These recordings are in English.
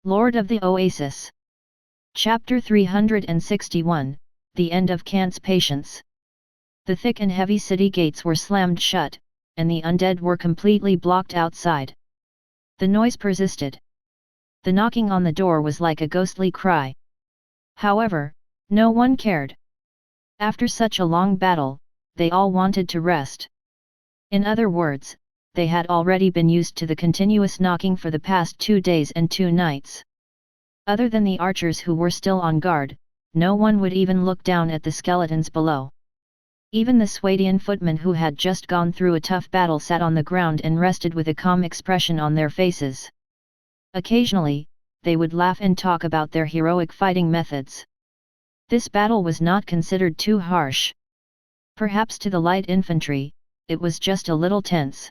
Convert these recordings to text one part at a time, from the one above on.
Lord of the Oasis. Chapter 361, The End of Kant's Patience. The thick and heavy city gates were slammed shut, and the undead were completely blocked outside. The noise persisted. The knocking on the door was like a ghostly cry. However, no one cared. After such a long battle, they all wanted to rest. In other words, they had already been used to the continuous knocking for the past 2 days and 2 nights. Other than the archers who were still on guard, no one would even look down at the skeletons below. Even the Swadian footmen who had just gone through a tough battle sat on the ground and rested with a calm expression on their faces. Occasionally, they would laugh and talk about their heroic fighting methods. This battle was not considered too harsh. Perhaps to the light infantry, it was just a little tense.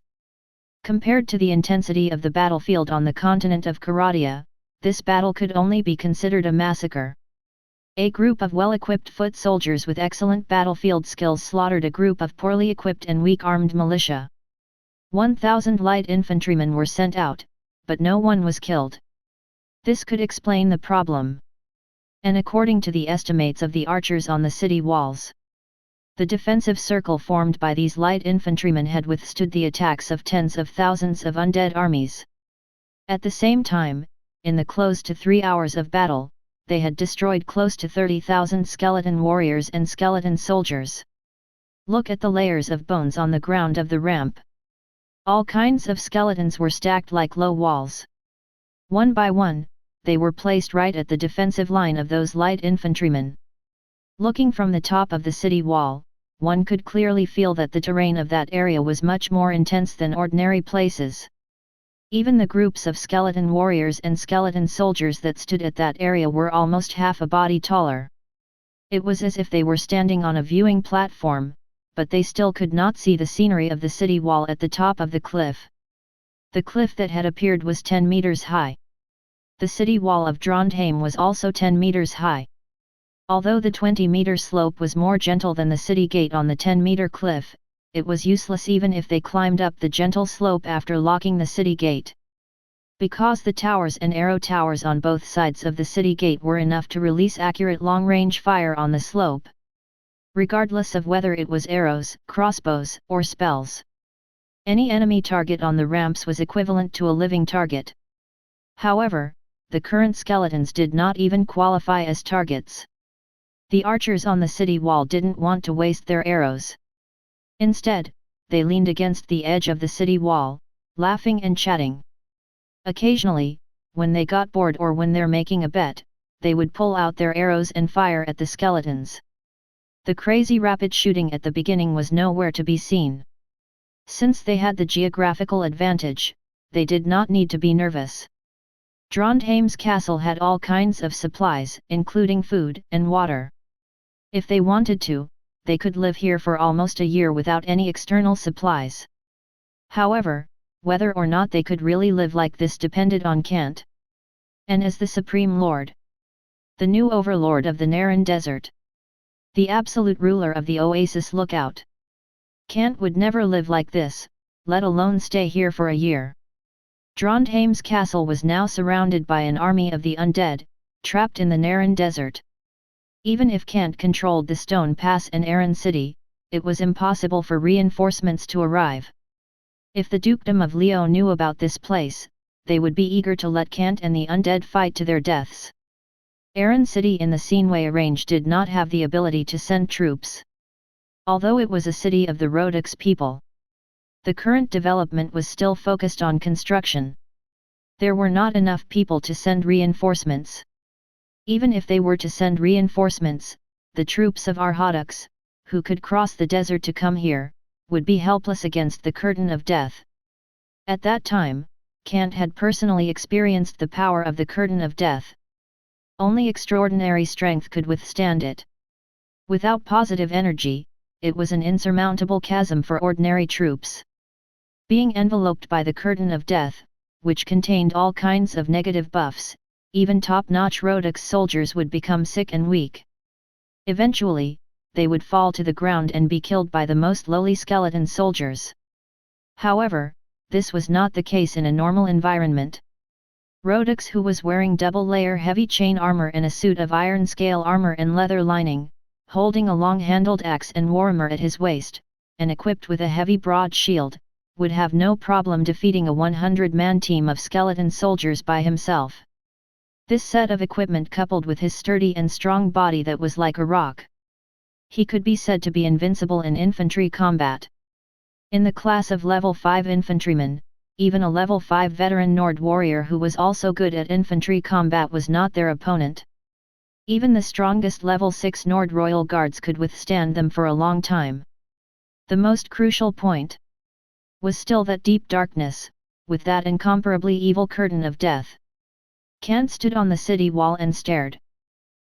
Compared to the intensity of the battlefield on the continent of Karadia, this battle could only be considered a massacre. A group of well-equipped foot soldiers with excellent battlefield skills slaughtered a group of poorly equipped and weak-armed militia. 1,000 light infantrymen were sent out, but no one was killed. This could explain the problem. And according to the estimates of the archers on the city walls, the defensive circle formed by these light infantrymen had withstood the attacks of tens of thousands of undead armies. At the same time, in the close to 3 hours of battle, they had destroyed close to 30,000 skeleton warriors and skeleton soldiers. Look at the layers of bones on the ground of the ramp. All kinds of skeletons were stacked like low walls. One by one, they were placed right at the defensive line of those light infantrymen. Looking from the top of the city wall, one could clearly feel that the terrain of that area was much more intense than ordinary places. Even the groups of skeleton warriors and skeleton soldiers that stood at that area were almost half a body taller. It was as if they were standing on a viewing platform, but they still could not see the scenery of the city wall at the top of the cliff. The cliff that had appeared was 10 meters high. The city wall of Trondheim was also 10 meters high. Although the 20-meter slope was more gentle than the city gate on the 10-meter cliff, it was useless even if they climbed up the gentle slope after locking the city gate. Because the towers and arrow towers on both sides of the city gate were enough to release accurate long-range fire on the slope, regardless of whether it was arrows, crossbows, or spells. Any enemy target on the ramps was equivalent to a living target. However, the current skeletons did not even qualify as targets. The archers on the city wall didn't want to waste their arrows. Instead, they leaned against the edge of the city wall, laughing and chatting. Occasionally, when they got bored or when they're making a bet, they would pull out their arrows and fire at the skeletons. The crazy rapid shooting at the beginning was nowhere to be seen. Since they had the geographical advantage, they did not need to be nervous. Trondheim's castle had all kinds of supplies, including food and water. If they wanted to, they could live here for almost a year without any external supplies. However, whether or not they could really live like this depended on Kant. And as the Supreme Lord, the new overlord of the Naran Desert, the absolute ruler of the Oasis Lookout, Kant would never live like this, let alone stay here for a year. Trondheim's castle was now surrounded by an army of the undead, trapped in the Naran Desert. Even if Kant controlled the Stone Pass and Aran City, it was impossible for reinforcements to arrive. If the Dukedom of Leo knew about this place, they would be eager to let Kant and the undead fight to their deaths. Aran City in the Seenway Range did not have the ability to send troops. Although it was a city of the Rhodix people, the current development was still focused on construction. There were not enough people to send reinforcements. Even if they were to send reinforcements, the troops of Rhodix, who could cross the desert to come here, would be helpless against the curtain of death. At that time, Kant had personally experienced the power of the curtain of death. Only extraordinary strength could withstand it. Without positive energy, it was an insurmountable chasm for ordinary troops. Being enveloped by the curtain of death, which contained all kinds of negative buffs, even top-notch Rhodix soldiers would become sick and weak. Eventually, they would fall to the ground and be killed by the most lowly skeleton soldiers. However, this was not the case in a normal environment. Rodix, who was wearing double-layer heavy chain armor and a suit of iron scale armor and leather lining, holding a long-handled axe and warhammer at his waist, and equipped with a heavy broad shield, would have no problem defeating a 100-man team of skeleton soldiers by himself. This set of equipment, coupled with his sturdy and strong body that was like a rock, he could be said to be invincible in infantry combat. In the class of level 5 infantrymen, even a level 5 veteran Nord warrior who was also good at infantry combat was not their opponent. Even the strongest level 6 Nord royal guards could withstand them for a long time. The most crucial point was still that deep darkness, with that incomparably evil curtain of death. Kant stood on the city wall and stared.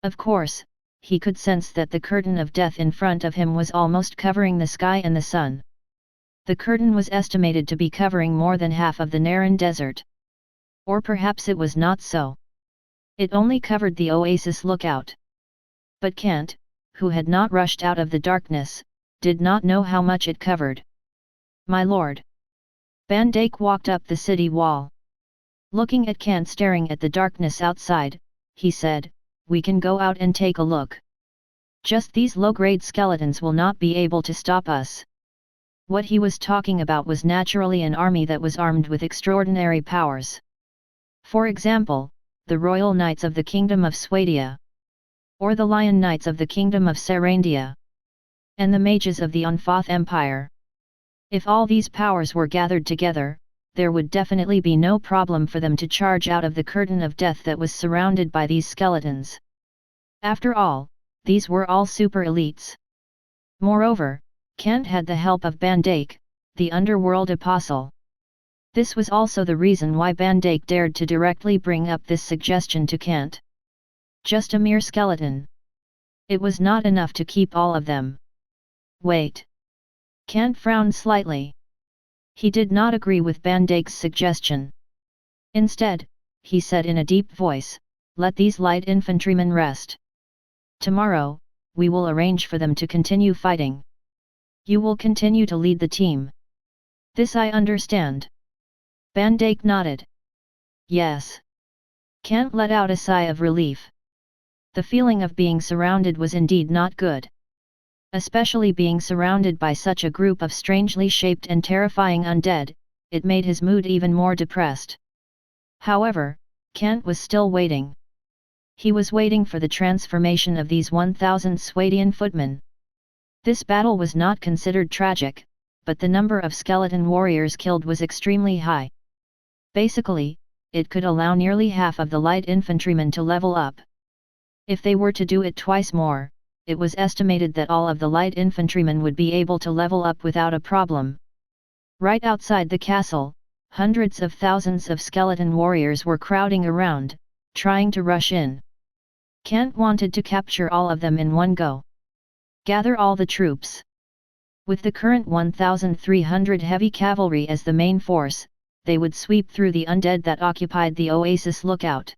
Of course, he could sense that the curtain of death in front of him was almost covering the sky and the sun. The curtain was estimated to be covering more than half of the Naran desert. Or perhaps it was not so. It only covered the Oasis lookout. But Kant, who had not rushed out of the darkness, did not know how much it covered. "My lord." Van Dijk walked up the city wall. Looking at Kant staring at the darkness outside, he said, "We can go out and take a look. Just these low-grade skeletons will not be able to stop us." What he was talking about was naturally an army that was armed with extraordinary powers. For example, the Royal Knights of the Kingdom of Swadia, or the Lion Knights of the Kingdom of Sarandia, and the Mages of the Unfoth Empire. If all these powers were gathered together, there would definitely be no problem for them to charge out of the curtain of death that was surrounded by these skeletons. After all, these were all super elites. Moreover, Kant had the help of Van Dijk, the underworld apostle. This was also the reason why Van Dijk dared to directly bring up this suggestion to Kant. Just a mere skeleton. It was not enough to keep all of them. Wait. Kant frowned slightly. He did not agree with Van Dijk's suggestion. Instead, he said in a deep voice, "Let these light infantrymen rest. Tomorrow, we will arrange for them to continue fighting. You will continue to lead the team." "This I understand." Van Dijk nodded. "Yes." Kant let out a sigh of relief. The feeling of being surrounded was indeed not good. Especially being surrounded by such a group of strangely shaped and terrifying undead, it made his mood even more depressed. However, Kant was still waiting. He was waiting for the transformation of these 1,000 Swadian footmen. This battle was not considered tragic, but the number of skeleton warriors killed was extremely high. Basically, it could allow nearly half of the light infantrymen to level up. If they were to do it twice more, it was estimated that all of the light infantrymen would be able to level up without a problem. Right outside the castle, hundreds of thousands of skeleton warriors were crowding around, trying to rush in. Kant wanted to capture all of them in one go. Gather all the troops. With the current 1,300 heavy cavalry as the main force, they would sweep through the undead that occupied the Oasis lookout.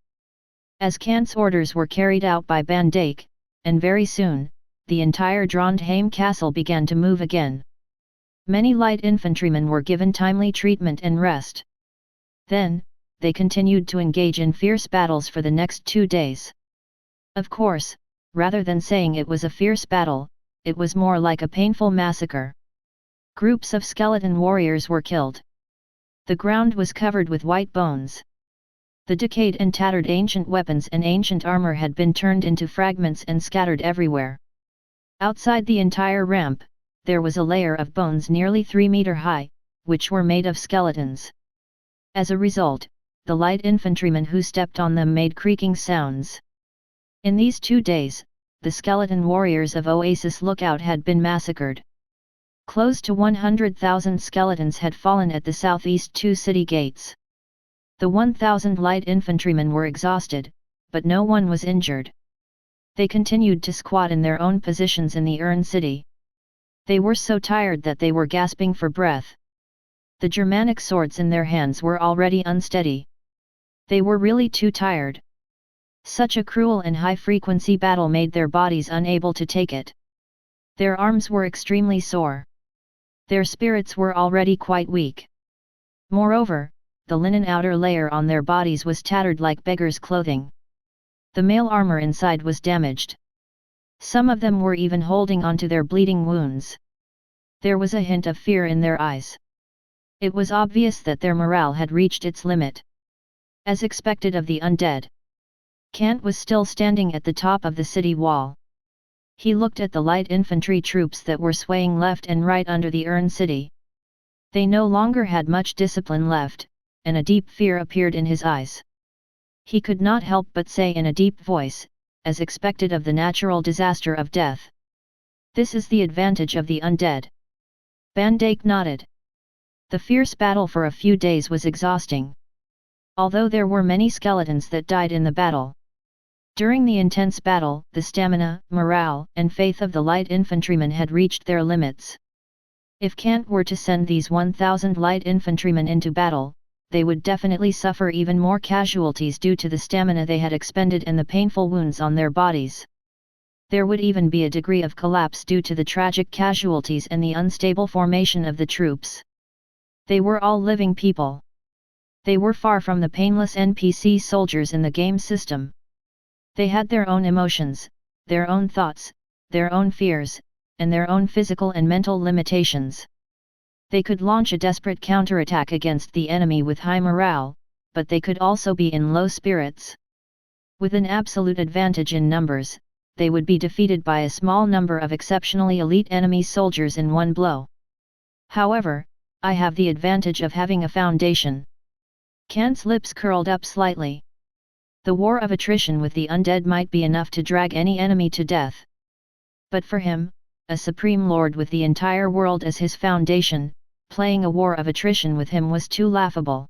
As Kant's orders were carried out by Van Dijk, and very soon, the entire Trondheim castle began to move again. Many light infantrymen were given timely treatment and rest. Then, they continued to engage in fierce battles for the next 2 days. Of course, rather than saying it was a fierce battle, it was more like a painful massacre. Groups of skeleton warriors were killed. The ground was covered with white bones. The decayed and tattered ancient weapons and ancient armor had been turned into fragments and scattered everywhere. Outside the entire ramp, there was a layer of bones nearly 3 meters high, which were made of skeletons. As a result, the light infantrymen who stepped on them made creaking sounds. In these 2 days, the skeleton warriors of Oasis Lookout had been massacred. Close to 100,000 skeletons had fallen at the southeast 2 city gates. The 1,000 light infantrymen were exhausted, but no one was injured. They continued to squat in their own positions in the Urn City. They were so tired that they were gasping for breath. The Germanic swords in their hands were already unsteady. They were really too tired. Such a cruel and high-frequency battle made their bodies unable to take it. Their arms were extremely sore. Their spirits were already quite weak. Moreover, the linen outer layer on their bodies was tattered like beggars' clothing. The mail armor inside was damaged. Some of them were even holding onto their bleeding wounds. There was a hint of fear in their eyes. It was obvious that their morale had reached its limit. As expected of the undead, Kant was still standing at the top of the city wall. He looked at the light infantry troops that were swaying left and right under the urn city. They no longer had much discipline left, and a deep fear appeared in his eyes. He could not help but say in a deep voice, as expected of the natural disaster of death, "This is the advantage of the undead." Van Dijk nodded. The fierce battle for a few days was exhausting. Although there were many skeletons that died in the battle. During the intense battle, the stamina, morale, and faith of the light infantrymen had reached their limits. If Kant were to send these 1,000 light infantrymen into battle, they would definitely suffer even more casualties due to the stamina they had expended and the painful wounds on their bodies. There would even be a degree of collapse due to the tragic casualties and the unstable formation of the troops. They were all living people. They were far from the painless NPC soldiers in the game system. They had their own emotions, their own thoughts, their own fears, and their own physical and mental limitations. They could launch a desperate counterattack against the enemy with high morale, but they could also be in low spirits. With an absolute advantage in numbers, they would be defeated by a small number of exceptionally elite enemy soldiers in one blow. However, I have the advantage of having a foundation. Kant's lips curled up slightly. The war of attrition with the undead might be enough to drag any enemy to death. But for him, a supreme lord with the entire world as his foundation, playing a war of attrition with him was too laughable.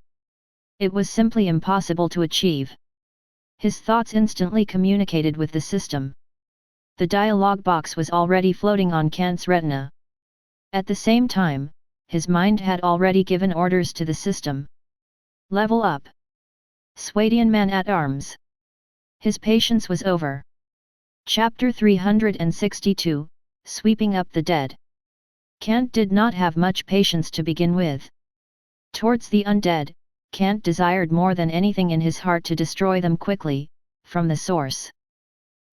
It was simply impossible to achieve. His thoughts instantly communicated with the system. The dialogue box was already floating on Kant's retina. At the same time, his mind had already given orders to the system. Level up. Swadian man-at-arms. His patience was over. Chapter 362, Sweeping Up the Dead. Kant did not have much patience to begin with. Towards the undead, Kant desired more than anything in his heart to destroy them quickly, from the source.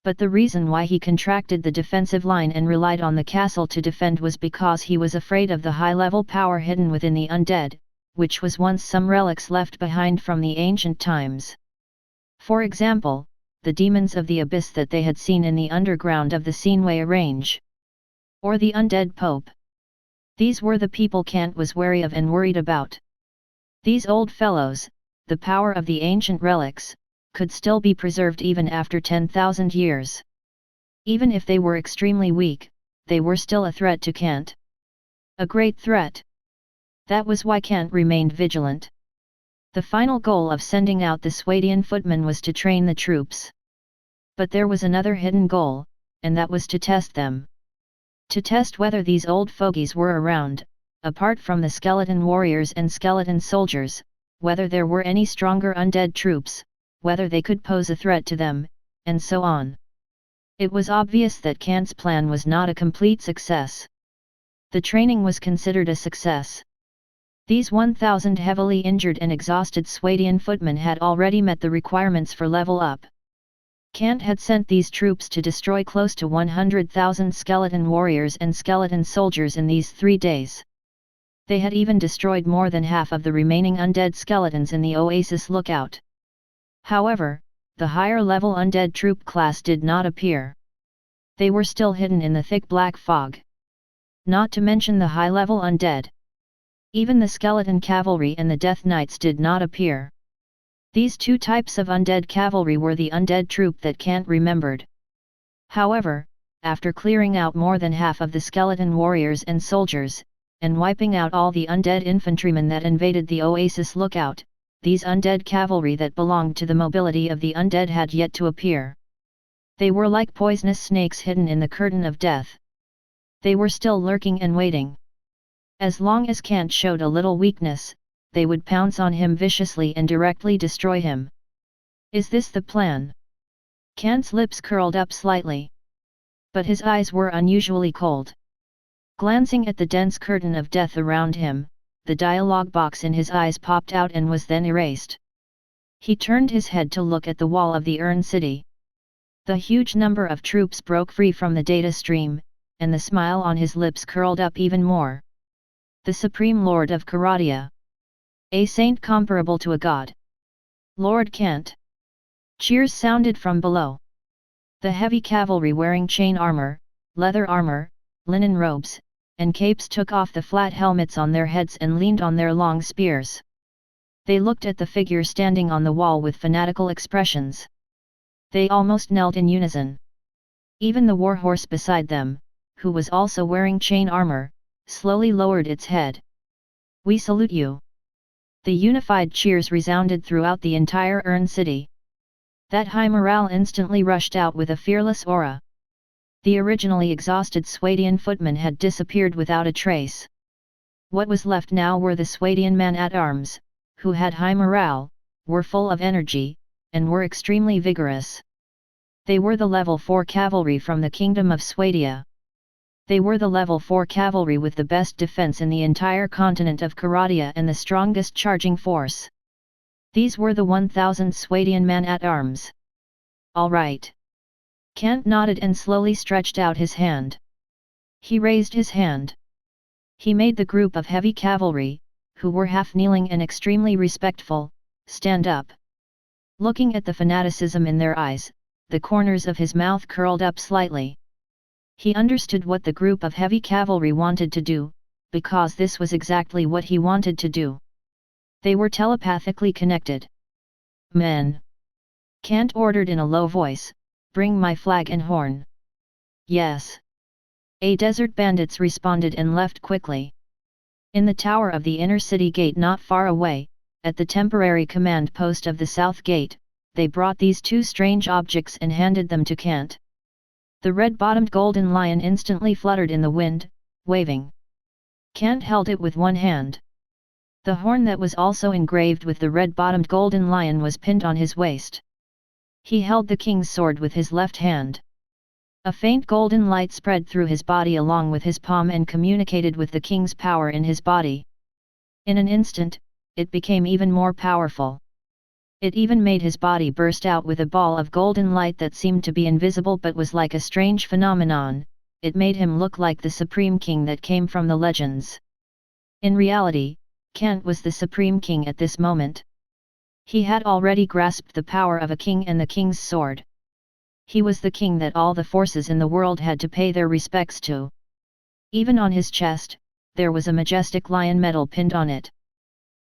But the reason why he contracted the defensive line and relied on the castle to defend was because he was afraid of the high-level power hidden within the undead, which was once some relics left behind from the ancient times. For example, the demons of the abyss that they had seen in the underground of the Sinway range. Or the undead Pope. These were the people Kant was wary of and worried about. These old fellows, the power of the ancient relics, could still be preserved even after 10,000 years. Even if they were extremely weak, they were still a threat to Kant. A great threat. That was why Kant remained vigilant. The final goal of sending out the Swadian footmen was to train the troops. But there was another hidden goal, and that was to test them. To test whether these old fogies were around, apart from the skeleton warriors and skeleton soldiers, whether there were any stronger undead troops, whether they could pose a threat to them, and so on. It was obvious that Kant's plan was not a complete success. The training was considered a success. These 1,000 heavily injured and exhausted Swadian footmen had already met the requirements for level up. Kant had sent these troops to destroy close to 100,000 skeleton warriors and skeleton soldiers in these 3 days. They had even destroyed more than half of the remaining undead skeletons in the Oasis lookout. However, the higher-level undead troop class did not appear. They were still hidden in the thick black fog. Not to mention the high-level undead. Even the skeleton cavalry and the death knights did not appear. These two types of undead cavalry were the undead troop that Kant remembered. However, after clearing out more than half of the skeleton warriors and soldiers, and wiping out all the undead infantrymen that invaded the Oasis lookout, these undead cavalry that belonged to the mobility of the undead had yet to appear. They were like poisonous snakes hidden in the curtain of death. They were still lurking and waiting. As long as Kant showed a little weakness, they would pounce on him viciously and directly destroy him. Is this the plan? Kant's lips curled up slightly. But his eyes were unusually cold. Glancing at the dense curtain of death around him, the dialogue box in his eyes popped out and was then erased. He turned his head to look at the wall of the Urn City. The huge number of troops broke free from the data stream, and the smile on his lips curled up even more. The Supreme Lord of Karadia. A saint comparable to a god. Lord Kant. Cheers sounded from below. The heavy cavalry wearing chain armor, leather armor, linen robes, and capes took off the flat helmets on their heads and leaned on their long spears. They looked at the figure standing on the wall with fanatical expressions. They almost knelt in unison. Even the warhorse beside them, who was also wearing chain armor, slowly lowered its head. "We salute you." The unified cheers resounded throughout the entire Urn City. That high morale instantly rushed out with a fearless aura. The originally exhausted Swadian footmen had disappeared without a trace. What was left now were the Swadian men-at-arms, who had high morale, were full of energy, and were extremely vigorous. They were the level 4 cavalry from the Kingdom of Swadia. They were the level 4 cavalry with the best defense in the entire continent of Karadia and the strongest charging force. These were the 1,000 Swadian men-at-arms. "All right." Kant nodded and slowly stretched out his hand. He raised his hand. He made the group of heavy cavalry, who were half kneeling and extremely respectful, stand up. Looking at the fanaticism in their eyes, the corners of his mouth curled up slightly. He understood what the group of heavy cavalry wanted to do, because this was exactly what he wanted to do. They were telepathically connected. "Men!" Kant ordered in a low voice, "Bring my flag and horn." "Yes." A desert bandits responded and left quickly. In the tower of the inner city gate not far away, at the temporary command post of the south gate, they brought these two strange objects and handed them to Kant. The red-bottomed golden lion instantly fluttered in the wind, waving. Kant held it with one hand. The horn that was also engraved with the red-bottomed golden lion was pinned on his waist. He held the king's sword with his left hand. A faint golden light spread through his body along with his palm and communicated with the king's power in his body. In an instant, it became even more powerful. It even made his body burst out with a ball of golden light that seemed to be invisible but was like a strange phenomenon. It made him look like the Supreme King that came from the legends. In reality, Kant was the Supreme King at this moment. He had already grasped the power of a king and the king's sword. He was the king that all the forces in the world had to pay their respects to. Even on his chest, there was a majestic lion medal pinned on it.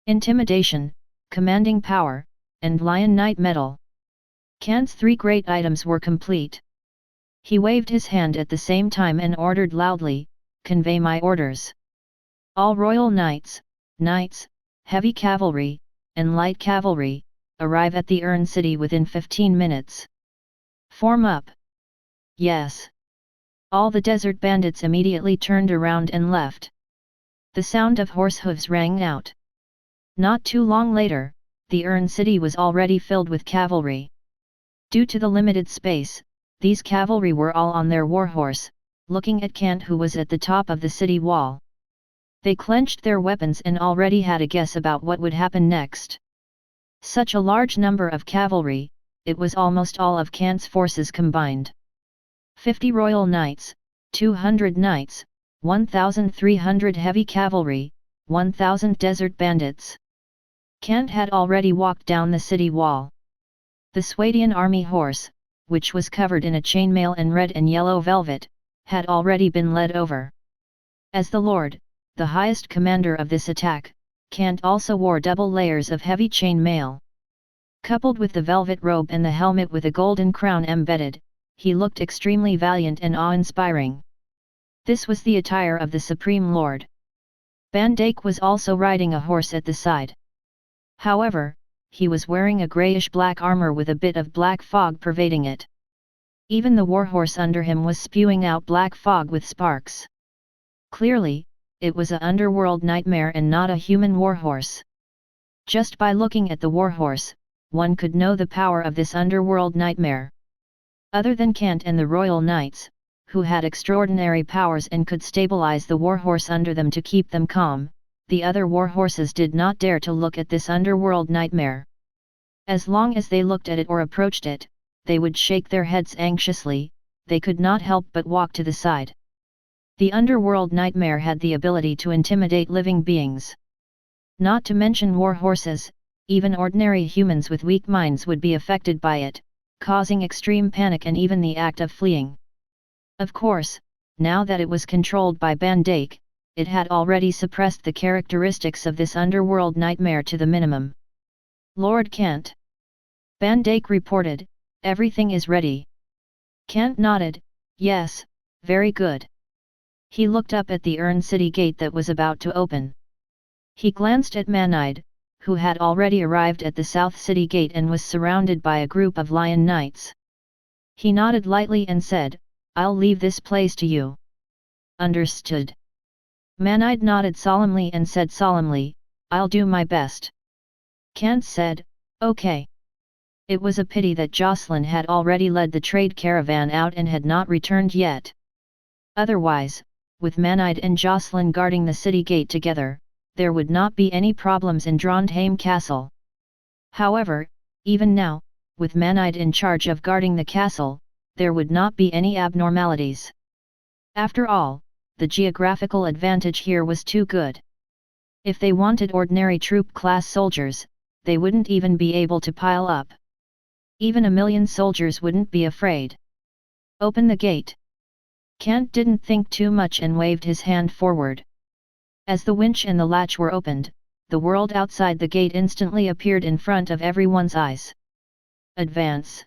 Intimidation, commanding power, and lion knight medal. Kant's three great items were complete. He waved his hand at the same time and ordered loudly, "Convey my orders. All royal knights, heavy cavalry, and light cavalry, arrive at the Urn City within 15 minutes. Form up." "Yes." All the desert bandits immediately turned around and left. The sound of horse hooves rang out. Not too long later, the Urn City was already filled with cavalry. Due to the limited space, these cavalry were all on their warhorse, looking at Kant who was at the top of the city wall. They clenched their weapons and already had a guess about what would happen next. Such a large number of cavalry, it was almost all of Kant's forces combined. 50 royal knights, 200 knights, 1,300 heavy cavalry, 1,000 desert bandits. Kant had already walked down the city wall. The Swadian army horse, which was covered in a chainmail and red and yellow velvet, had already been led over. As the lord, the highest commander of this attack, Kant also wore double layers of heavy chainmail. Coupled with the velvet robe and the helmet with a golden crown embedded, he looked extremely valiant and awe-inspiring. This was the attire of the Supreme Lord. Bandake was also riding a horse at the side. However, he was wearing a grayish-black armor with a bit of black fog pervading it. Even the warhorse under him was spewing out black fog with sparks. Clearly, it was an underworld nightmare and not a human warhorse. Just by looking at the warhorse, one could know the power of this underworld nightmare. Other than Kant and the royal knights, who had extraordinary powers and could stabilize the warhorse under them to keep them calm, the other war horses did not dare to look at this underworld nightmare. As long as they looked at it or approached it, they would shake their heads anxiously, they could not help but walk to the side. The underworld nightmare had the ability to intimidate living beings. Not to mention war horses, even ordinary humans with weak minds would be affected by it, causing extreme panic and even the act of fleeing. Of course, now that it was controlled by Van Dijk, it had already suppressed the characteristics of this underworld nightmare to the minimum. Lord Kant. Van Dijk reported, "Everything is ready." Kant nodded, "Yes, very good." He looked up at the Urn City gate that was about to open. He glanced at Manide, who had already arrived at the South City gate and was surrounded by a group of lion knights. He nodded lightly and said, "I'll leave this place to you." "Understood." Manide nodded solemnly and said solemnly, "I'll do my best." Kant said, "Okay." It was a pity that Jocelyn had already led the trade caravan out and had not returned yet. Otherwise, with Manide and Jocelyn guarding the city gate together, there would not be any problems in Trondheim Castle. However, even now, with Manide in charge of guarding the castle, there would not be any abnormalities. After all, the geographical advantage here was too good. If they wanted ordinary troop-class soldiers, they wouldn't even be able to pile up. Even 1,000,000 soldiers wouldn't be afraid. "Open the gate." Kant didn't think too much and waved his hand forward. As the winch and the latch were opened, the world outside the gate instantly appeared in front of everyone's eyes. "Advance."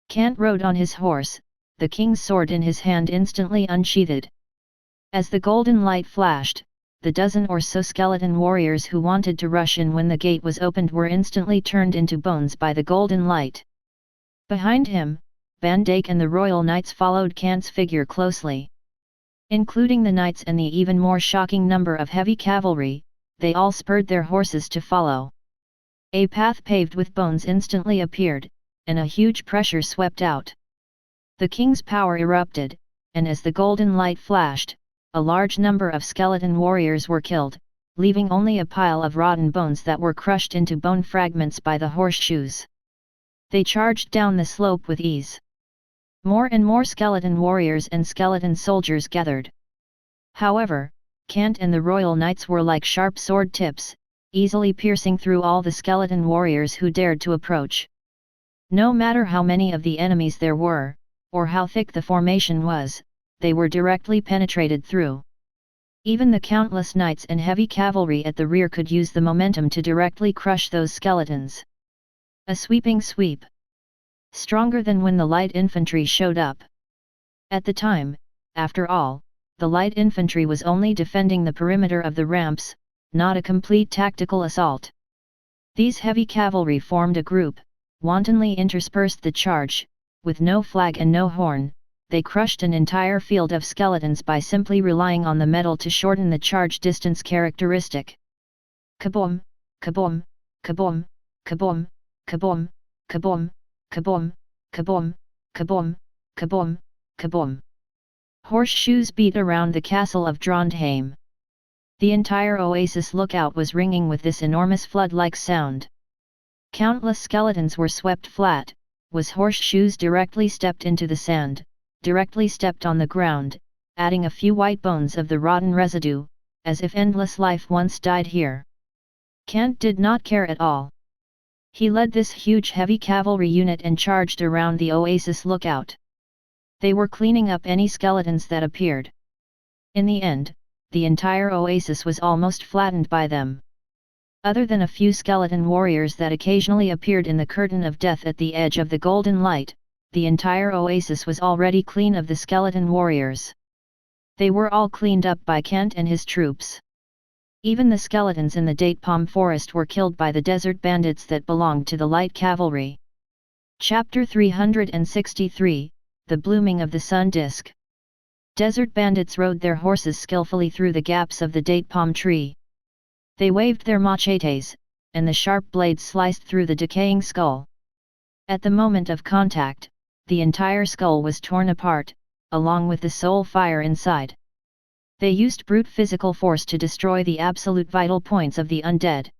Kant rode on his horse, the king's sword in his hand instantly unsheathed. As the golden light flashed, the dozen or so skeleton warriors who wanted to rush in when the gate was opened were instantly turned into bones by the golden light. Behind him, Van Dijk and the royal knights followed Kant's figure closely. Including the knights and the even more shocking number of heavy cavalry, they all spurred their horses to follow. A path paved with bones instantly appeared, and a huge pressure swept out. The king's power erupted, and as the golden light flashed, a large number of skeleton warriors were killed, leaving only a pile of rotten bones that were crushed into bone fragments by the horseshoes. They charged down the slope with ease. More and more skeleton warriors and skeleton soldiers gathered. However, Kant and the royal knights were like sharp sword tips, easily piercing through all the skeleton warriors who dared to approach. No matter how many of the enemies there were, or how thick the formation was, they were directly penetrated through. Even the countless knights and heavy cavalry at the rear could use the momentum to directly crush those skeletons. A sweeping sweep. Stronger than when the light infantry showed up. At the time, after all, the light infantry was only defending the perimeter of the ramps, not a complete tactical assault. These heavy cavalry formed a group, wantonly interspersed the charge, with no flag and no horn. They crushed an entire field of skeletons by simply relying on the metal to shorten the charge distance characteristic. Kaboom, kaboom, kaboom, kaboom, kaboom, kaboom, kaboom, kaboom, kaboom, kaboom, kaboom. Horseshoes beat around the castle of Trondheim. The entire Oasis lookout was ringing with this enormous flood-like sound. Countless skeletons were swept flat, was horseshoes directly stepped into the sand, directly stepped on the ground, adding a few white bones of the rotten residue, as if endless life once died here. Kant did not care at all. He led this huge heavy cavalry unit and charged around the Oasis lookout. They were cleaning up any skeletons that appeared. In the end, the entire Oasis was almost flattened by them. Other than a few skeleton warriors that occasionally appeared in the curtain of death at the edge of the golden light, the entire Oasis was already clean of the skeleton warriors. They were all cleaned up by Kant and his troops. Even the skeletons in the date palm forest were killed by the desert bandits that belonged to the light cavalry. Chapter 363, The Blooming of the Sun Disk. Desert bandits rode their horses skillfully through the gaps of the date palm tree. They waved their machetes, and the sharp blades sliced through the decaying skull. At the moment of contact, the entire skull was torn apart, along with the soul fire inside. They used brute physical force to destroy the absolute vital points of the undead.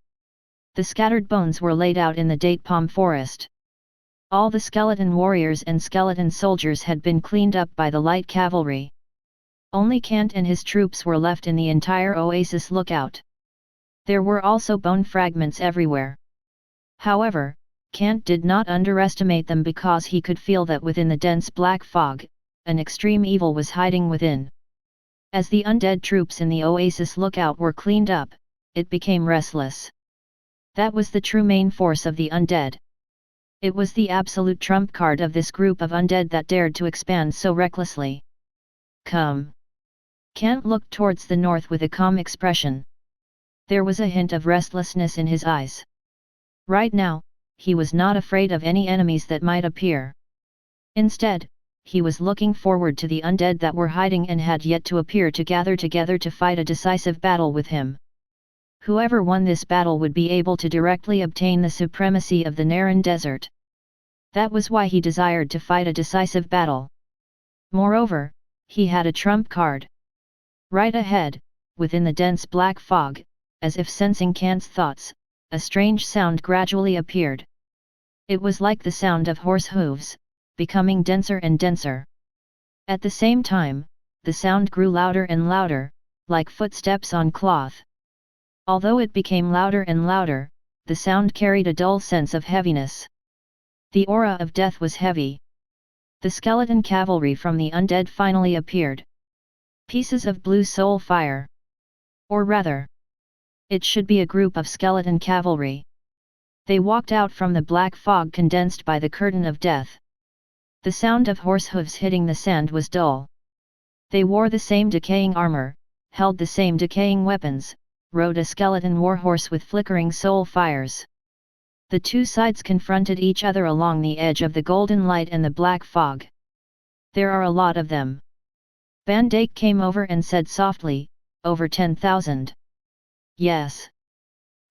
The scattered bones were laid out in the date palm forest. All the skeleton warriors and skeleton soldiers had been cleaned up by the light cavalry. Only Kant and his troops were left in the entire Oasis lookout. There were also bone fragments everywhere. However, Kant did not underestimate them because he could feel that within the dense black fog, an extreme evil was hiding within. As the undead troops in the Oasis lookout were cleaned up, it became restless. That was the true main force of the undead. It was the absolute trump card of this group of undead that dared to expand so recklessly. Come. Kant looked towards the north with a calm expression. There was a hint of restlessness in his eyes. Right now, he was not afraid of any enemies that might appear. Instead, he was looking forward to the undead that were hiding and had yet to appear to gather together to fight a decisive battle with him. Whoever won this battle would be able to directly obtain the supremacy of the Naran Desert. That was why he desired to fight a decisive battle. Moreover, he had a trump card. Right ahead, within the dense black fog, as if sensing Kant's thoughts, a strange sound gradually appeared. It was like the sound of horse hooves, becoming denser and denser. At the same time, the sound grew louder and louder, like footsteps on cloth. Although it became louder and louder, the sound carried a dull sense of heaviness. The aura of death was heavy. The skeleton cavalry from the undead finally appeared. Pieces of blue soul fire. Or rather, it should be a group of skeleton cavalry. They walked out from the black fog condensed by the curtain of death. The sound of horse hooves hitting the sand was dull. They wore the same decaying armor, held the same decaying weapons, rode a skeleton warhorse with flickering soul fires. The two sides confronted each other along the edge of the golden light and the black fog. There are a lot of them. Van Dijk came over and said softly, over 10,000. Yes.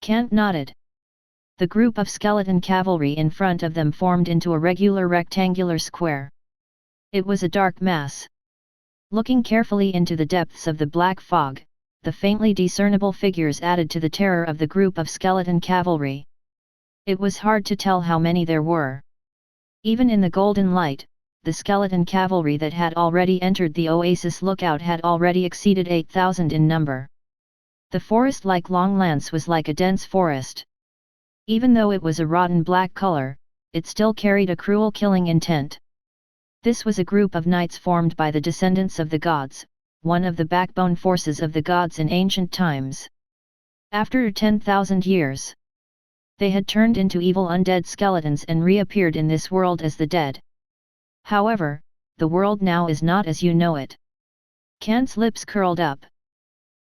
Kant nodded. The group of skeleton cavalry in front of them formed into a regular rectangular square. It was a dark mass. Looking carefully into the depths of the black fog, the faintly discernible figures added to the terror of the group of skeleton cavalry. It was hard to tell how many there were. Even in the golden light, the skeleton cavalry that had already entered the Oasis lookout had already exceeded 8,000 in number. The forest like long lance was like a dense forest. Even though it was a rotten black color, it still carried a cruel killing intent. This was a group of knights formed by the descendants of the gods, one of the backbone forces of the gods in ancient times. After 10,000 years, they had turned into evil undead skeletons and reappeared in this world as the dead. However, the world now is not as you know it. Kant's lips curled up.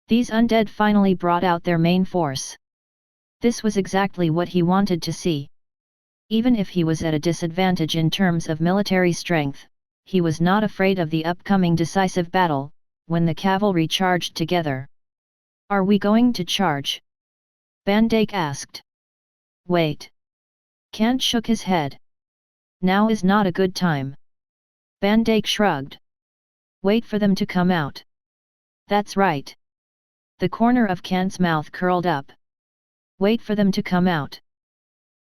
These undead finally brought out their main force. This was exactly what he wanted to see. Even if he was at a disadvantage in terms of military strength, he was not afraid of the upcoming decisive battle, when the cavalry charged together. Are we going to charge? Van Dijk asked. Wait. Kant shook his head. Now is not a good time. Van Dijk shrugged. Wait for them to come out. That's right. The corner of Kant's mouth curled up. Wait for them to come out.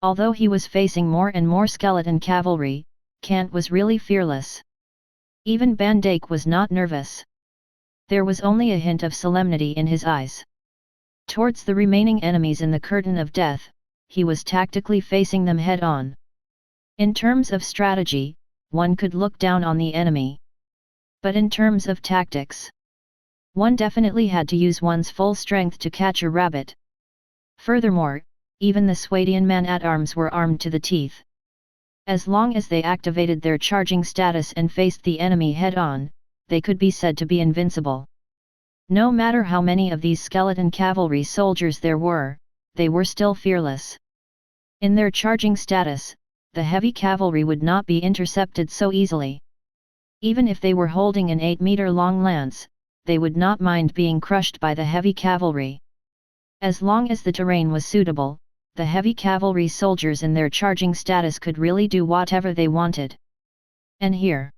Although he was facing more and more skeleton cavalry, Kant was really fearless. Even Van Dijk was not nervous. There was only a hint of solemnity in his eyes. Towards the remaining enemies in the curtain of death, he was tactically facing them head-on. In terms of strategy, one could look down on the enemy. But in terms of tactics, one definitely had to use one's full strength to catch a rabbit. Furthermore, even the Swadian man-at-arms were armed to the teeth. As long as they activated their charging status and faced the enemy head-on, they could be said to be invincible. No matter how many of these skeleton cavalry soldiers there were, they were still fearless. In their charging status, the heavy cavalry would not be intercepted so easily. Even if they were holding an 8-meter-long lance, they would not mind being crushed by the heavy cavalry. As long as the terrain was suitable, the heavy cavalry soldiers in their charging status could really do whatever they wanted. And here,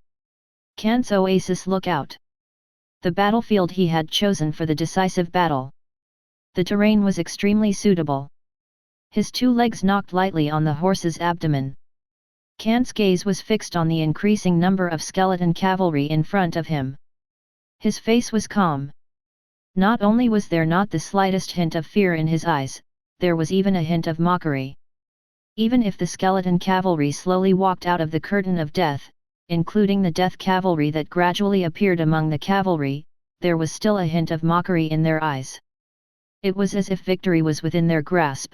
Kant's Oasis lookout. the battlefield he had chosen for the decisive battle. The terrain was extremely suitable. His 2 legs knocked lightly on the horse's abdomen. Kant's gaze was fixed on the increasing number of skeleton cavalry in front of him. His face was calm. Not only was there not the slightest hint of fear in his eyes, there was even a hint of mockery. Even if the skeleton cavalry slowly walked out of the curtain of death, including the death cavalry that gradually appeared among the cavalry, there was still a hint of mockery in their eyes. It was as if victory was within their grasp.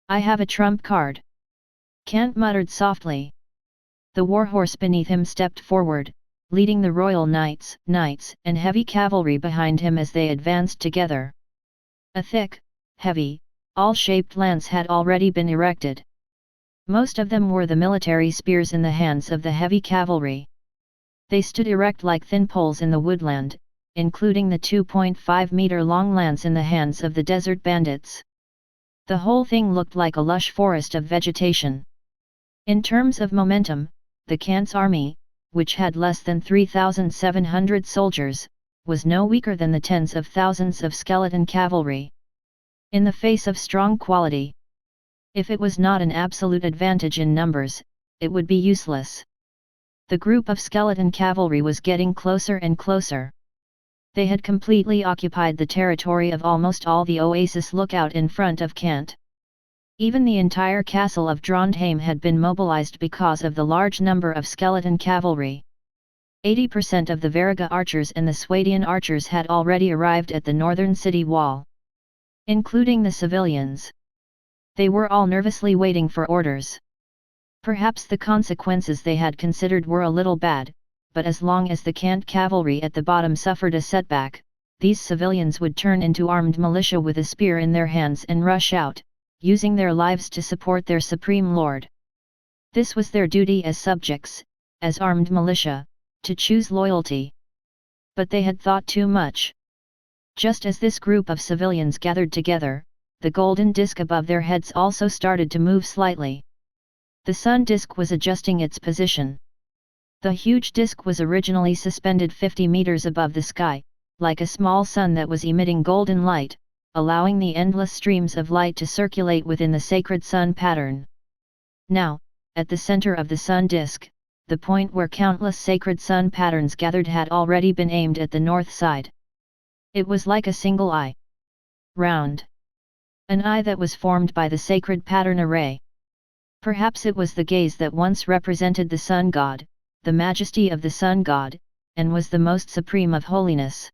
"I have a trump card," Kant muttered softly. The warhorse beneath him stepped forward, leading the royal knights, and heavy cavalry behind him as they advanced together. A thick, heavy, awl-shaped lance had already been erected. Most of them wore the military spears in the hands of the heavy cavalry. They stood erect like thin poles in the woodland, including the 2.5-meter-long lance in the hands of the desert bandits. The whole thing looked like a lush forest of vegetation. In terms of momentum, the Kant's army, which had less than 3,700 soldiers, was no weaker than the tens of thousands of skeleton cavalry. In the face of strong quality, if it was not an absolute advantage in numbers, it would be useless. The group of skeleton cavalry was getting closer and closer. They had completely occupied the territory of almost all the Oasis lookout in front of Kant. Even the entire castle of Trondheim had been mobilized because of the large number of skeleton cavalry. 80% of the Variga archers and the Swadian archers had already arrived at the northern city wall, including the civilians. They were all nervously waiting for orders. Perhaps the consequences they had considered were a little bad, but as long as the Kant cavalry at the bottom suffered a setback, these civilians would turn into armed militia with a spear in their hands and rush out, using their lives to support their supreme lord. This was their duty as subjects, as armed militia, to choose loyalty. But they had thought too much. Just as this group of civilians gathered together, the golden disk above their heads also started to move slightly. The sun disk was adjusting its position. The huge disk was originally suspended 50 meters above the sky, like a small sun that was emitting golden light, allowing the endless streams of light to circulate within the sacred sun pattern. Now, at the center of the sun disk, the point where countless sacred sun patterns gathered had already been aimed at the north side. It was like a single eye. Round. An eye that was formed by the sacred pattern array. Perhaps it was the gaze that once represented the sun god, the majesty of the sun god, and was the most supreme of holiness.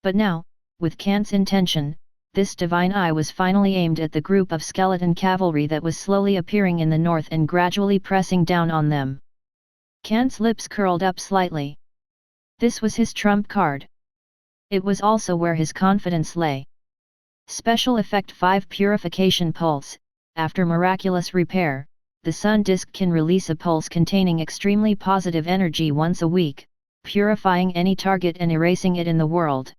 But now, with Kant's intention, this divine eye was finally aimed at the group of skeleton cavalry that was slowly appearing in the north and gradually pressing down on them. Kant's lips curled up slightly. This was his trump card. It was also where his confidence lay. Special Effect 5 Purification Pulse. After miraculous repair, the sun disk can release a pulse containing extremely positive energy once a week, purifying any target and erasing it in the world.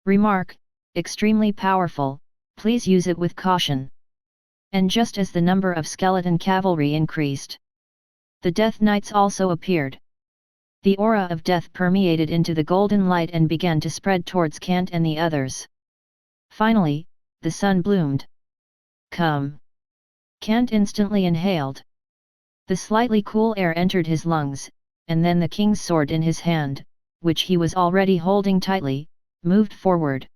Remark: extremely powerful, please use it with caution. And just as the number of skeleton cavalry increased, the Death Knights also appeared. The aura of death permeated into the golden light and began to spread towards Kant and the others. Finally, the sun bloomed. Come! Kant instantly inhaled. The slightly cool air entered his lungs, and then the king's sword in his hand, which he was already holding tightly, moved forward.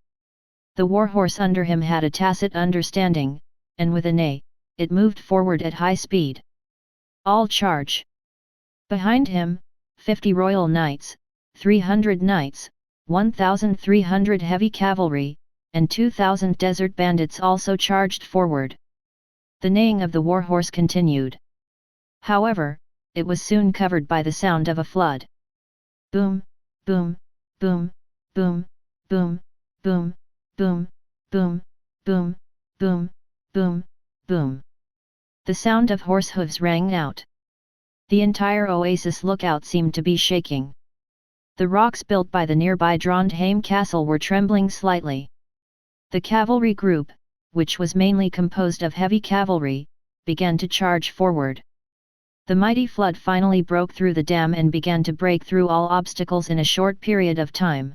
The warhorse under him had a tacit understanding, and with a neigh, it moved forward at high speed. All charge! Behind him, 50 royal knights, 300 knights, 1,300 heavy cavalry, and 2,000 desert bandits also charged forward. The neighing of the warhorse continued. However, it was soon covered by the sound of a flood. Boom, boom, boom, boom, boom, boom, boom, boom, boom, boom, boom, boom. The sound of horse hooves rang out. The entire Oasis lookout seemed to be shaking. The rocks built by the nearby Trondheim castle were trembling slightly. The cavalry group, which was mainly composed of heavy cavalry, began to charge forward. The mighty flood finally broke through the dam and began to break through all obstacles in a short period of time.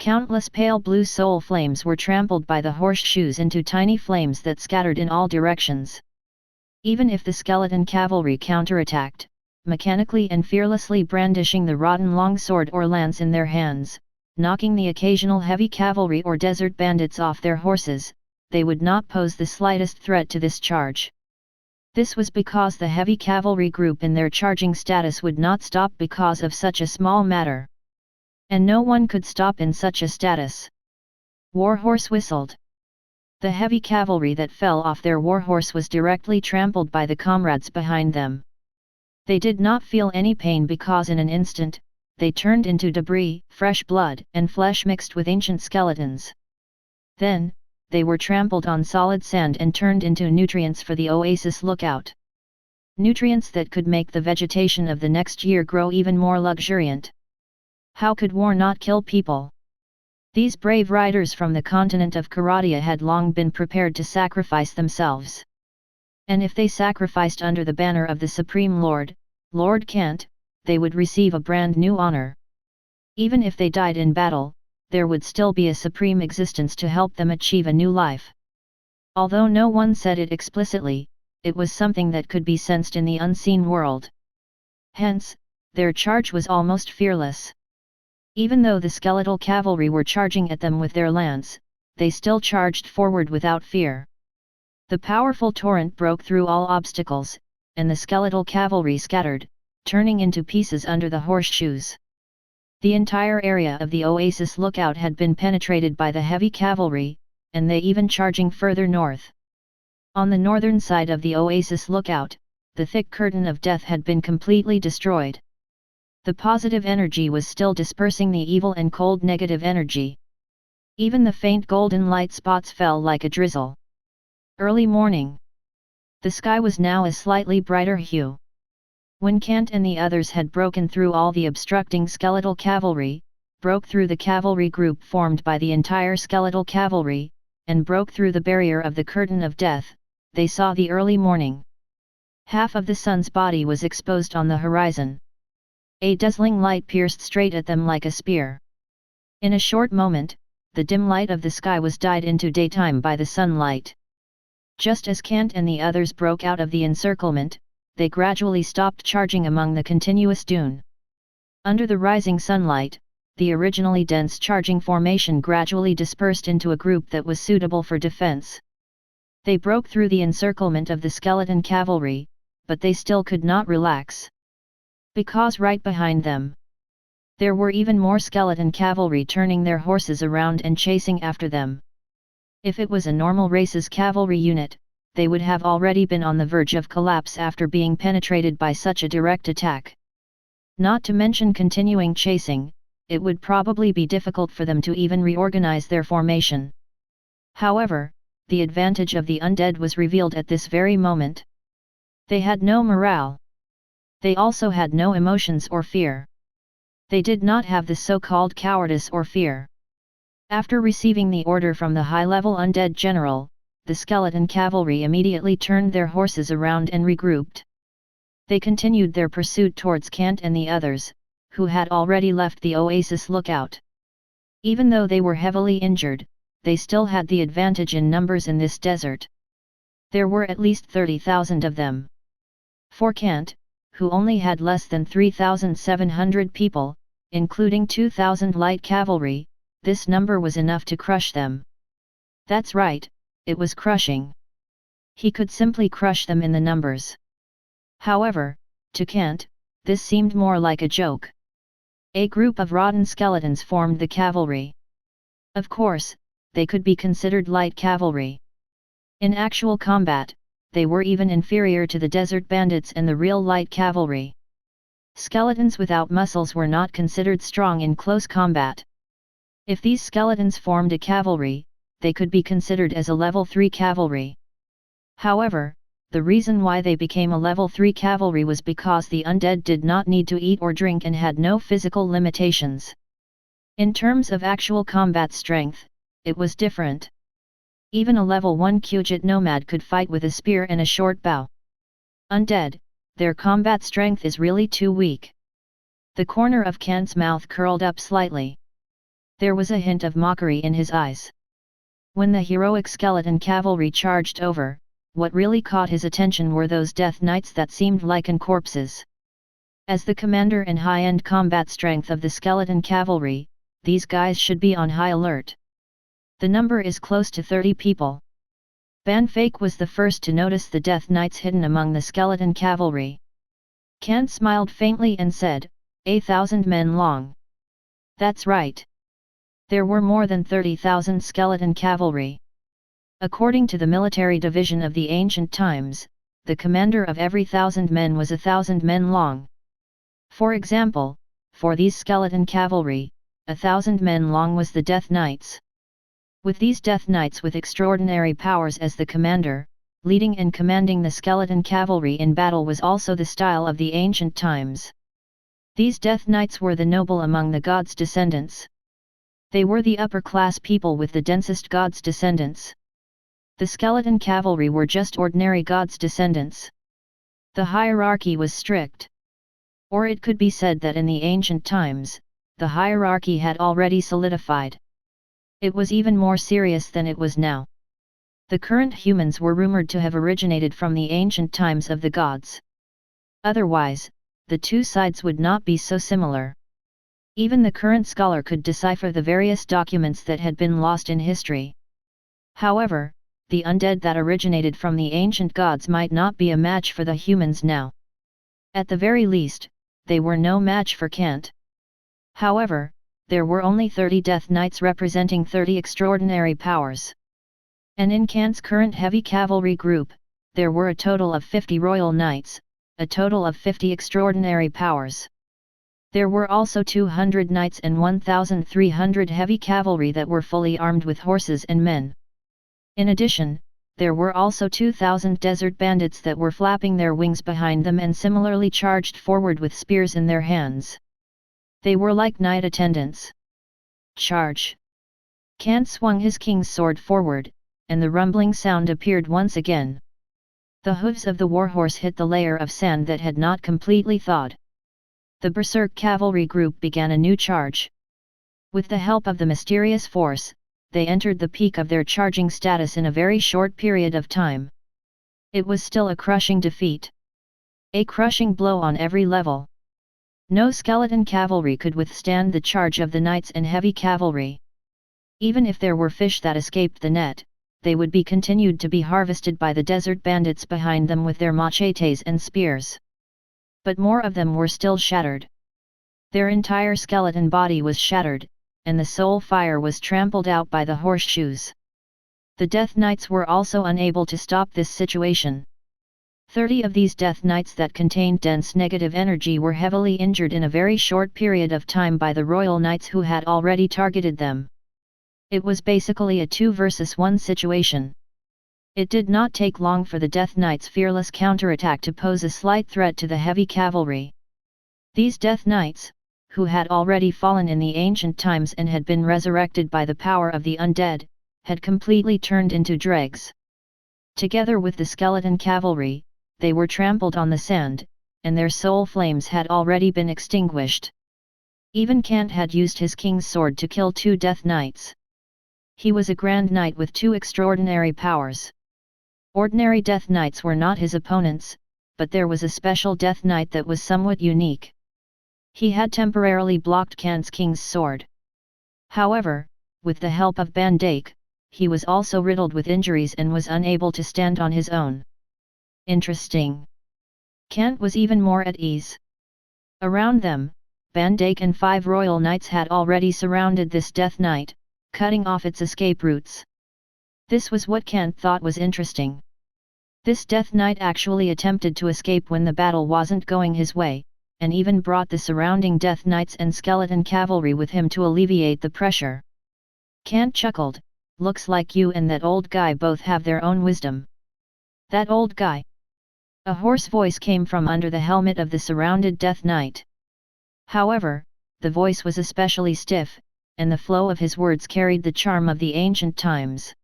Countless pale blue soul flames were trampled by the horseshoes into tiny flames that scattered in all directions. Even if the skeleton cavalry counterattacked, mechanically and fearlessly brandishing the rotten longsword or lance in their hands, knocking the occasional heavy cavalry or desert bandits off their horses, they would not pose the slightest threat to this charge. This was because the heavy cavalry group in their charging status would not stop because of such a small matter. And no one could stop in such a status. Warhorse whistled. The heavy cavalry that fell off their warhorse was directly trampled by the comrades behind them. They did not feel any pain because in an instant, they turned into debris, fresh blood and flesh mixed with ancient skeletons. Then, they were trampled on solid sand and turned into nutrients for the Oasis lookout. Nutrients that could make the vegetation of the next year grow even more luxuriant. How could war not kill people? These brave riders from the continent of Karadia had long been prepared to sacrifice themselves. And if they sacrificed under the banner of the Supreme Lord, Lord Kant, they would receive a brand new honor. Even if they died in battle, there would still be a supreme existence to help them achieve a new life. Although no one said it explicitly, it was something that could be sensed in the unseen world. Hence, their charge was almost fearless. Even though the skeletal cavalry were charging at them with their lance, they still charged forward without fear. The powerful torrent broke through all obstacles, and the skeletal cavalry scattered, turning into pieces under the horseshoes. The entire area of the Oasis lookout had been penetrated by the heavy cavalry, and they even charging further north. On the northern side of the Oasis lookout, the thick curtain of death had been completely destroyed. The positive energy was still dispersing the evil and cold negative energy. Even the faint golden light spots fell like a drizzle. Early morning. The sky was now a slightly brighter hue. When Kant and the others had broken through all the obstructing skeletal cavalry, broke through the cavalry group formed by the entire skeletal cavalry, and broke through the barrier of the curtain of death, they saw the early morning. Half of the sun's body was exposed on the horizon. A dazzling light pierced straight at them like a spear. In a short moment, the dim light of the sky was dyed into daytime by the sunlight. Just as Kant and the others broke out of the encirclement, they gradually stopped charging among the continuous dune. Under the rising sunlight, the originally dense charging formation gradually dispersed into a group that was suitable for defense. They broke through the encirclement of the skeleton cavalry, but they still could not relax. Because right behind them, there were even more skeleton cavalry turning their horses around and chasing after them. If it was a normal race's cavalry unit, they would have already been on the verge of collapse after being penetrated by such a direct attack. Not to mention continuing chasing, it would probably be difficult for them to even reorganize their formation. However, the advantage of the undead was revealed at this very moment. They had no morale. They also had no emotions or fear. They did not have the so-called cowardice or fear. After receiving the order from the high-level undead general, the skeleton cavalry immediately turned their horses around and regrouped. They continued their pursuit towards Kant and the others, who had already left the Oasis lookout. Even though they were heavily injured, they still had the advantage in numbers in this desert. There were at least 30,000 of them. For Kant, who only had less than 3,700 people, including 2,000 light cavalry, this number was enough to crush them. That's right, it was crushing. He could simply crush them in the numbers. However, to Kant, this seemed more like a joke. A group of rotten skeletons formed the cavalry. Of course, they could be considered light cavalry. In actual combat, they were even inferior to the desert bandits and the real light cavalry. Skeletons without muscles were not considered strong in close combat. If these skeletons formed a cavalry, they could be considered as a level 3 cavalry. However, the reason why they became a level 3 cavalry was because the undead did not need to eat or drink and had no physical limitations. In terms of actual combat strength, it was different. Even a level 1 Kujit nomad could fight with a spear and a short bow. Undead, their combat strength is really too weak. The corner of Kant's mouth curled up slightly. There was a hint of mockery in his eyes. When the heroic skeleton cavalry charged over, what really caught his attention were those death knights that seemed lichen corpses. As the commander and high-end combat strength of the skeleton cavalry, these guys should be on high alert. The number is close to 30 people. Ban Fake was the first to notice the death knights hidden among the skeleton cavalry. Kant smiled faintly and said, 1,000 men long. That's right. There were more than 30,000 skeleton cavalry. According to the military division of the ancient times, the commander of every 1,000 men was 1,000 men long. For example, for these skeleton cavalry, 1,000 men long was the Death Knights. With these Death Knights with extraordinary powers as the commander, leading and commanding the skeleton cavalry in battle was also the style of the ancient times. These Death Knights were the noble among the gods' descendants. They were the upper-class people with the densest gods' descendants. The skeleton cavalry were just ordinary gods' descendants. The hierarchy was strict. Or it could be said that in the ancient times, the hierarchy had already solidified. It was even more serious than it was now. The current humans were rumored to have originated from the ancient times of the gods. Otherwise, the two sides would not be so similar. Even the current scholar could decipher the various documents that had been lost in history. However, the undead that originated from the ancient gods might not be a match for the humans now. At the very least, they were no match for Kant. However, there were only 30 Death Knights representing 30 extraordinary powers. And in Kant's current heavy cavalry group, there were a total of 50 Royal Knights, a total of 50 extraordinary powers. There were also 200 knights and 1,300 heavy cavalry that were fully armed with horses and men. In addition, there were also 2,000 desert bandits that were flapping their wings behind them and similarly charged forward with spears in their hands. They were like knight attendants. Charge! Kant swung his king's sword forward, and the rumbling sound appeared once again. The hooves of the warhorse hit the layer of sand that had not completely thawed. The berserk cavalry group began a new charge. With the help of the mysterious force, they entered the peak of their charging status in a very short period of time. It was still a crushing defeat. A crushing blow on every level. No skeleton cavalry could withstand the charge of the knights and heavy cavalry. Even if there were fish that escaped the net, they would be continued to be harvested by the desert bandits behind them with their machetes and spears. But more of them were still shattered. Their entire skeleton body was shattered, and the soul fire was trampled out by the horseshoes. The Death Knights were also unable to stop this situation. 30 of these Death Knights that contained dense negative energy were heavily injured in a very short period of time by the Royal Knights who had already targeted them. It was basically a 2 versus 1 situation. It did not take long for the Death Knights' fearless counterattack to pose a slight threat to the heavy cavalry. These Death Knights, who had already fallen in the ancient times and had been resurrected by the power of the undead, had completely turned into dregs. Together with the skeleton cavalry, they were trampled on the sand, and their soul flames had already been extinguished. Even Kant had used his king's sword to kill 2 Death Knights. He was a Grand Knight with 2 extraordinary powers. Ordinary Death Knights were not his opponents, but there was a special Death Knight that was somewhat unique. He had temporarily blocked Kant's king's sword. However, with the help of Ban Dake, he was also riddled with injuries and was unable to stand on his own. Interesting. Kant was even more at ease. Around them, Ban Dake and 5 Royal Knights had already surrounded this Death Knight, cutting off its escape routes. This was what Kant thought was interesting. This Death Knight actually attempted to escape when the battle wasn't going his way, and even brought the surrounding Death Knights and skeleton cavalry with him to alleviate the pressure. Kant chuckled, "Looks like you and that old guy both have their own wisdom." That old guy? A hoarse voice came from under the helmet of the surrounded Death Knight. However, the voice was especially stiff, and the flow of his words carried the charm of the ancient times.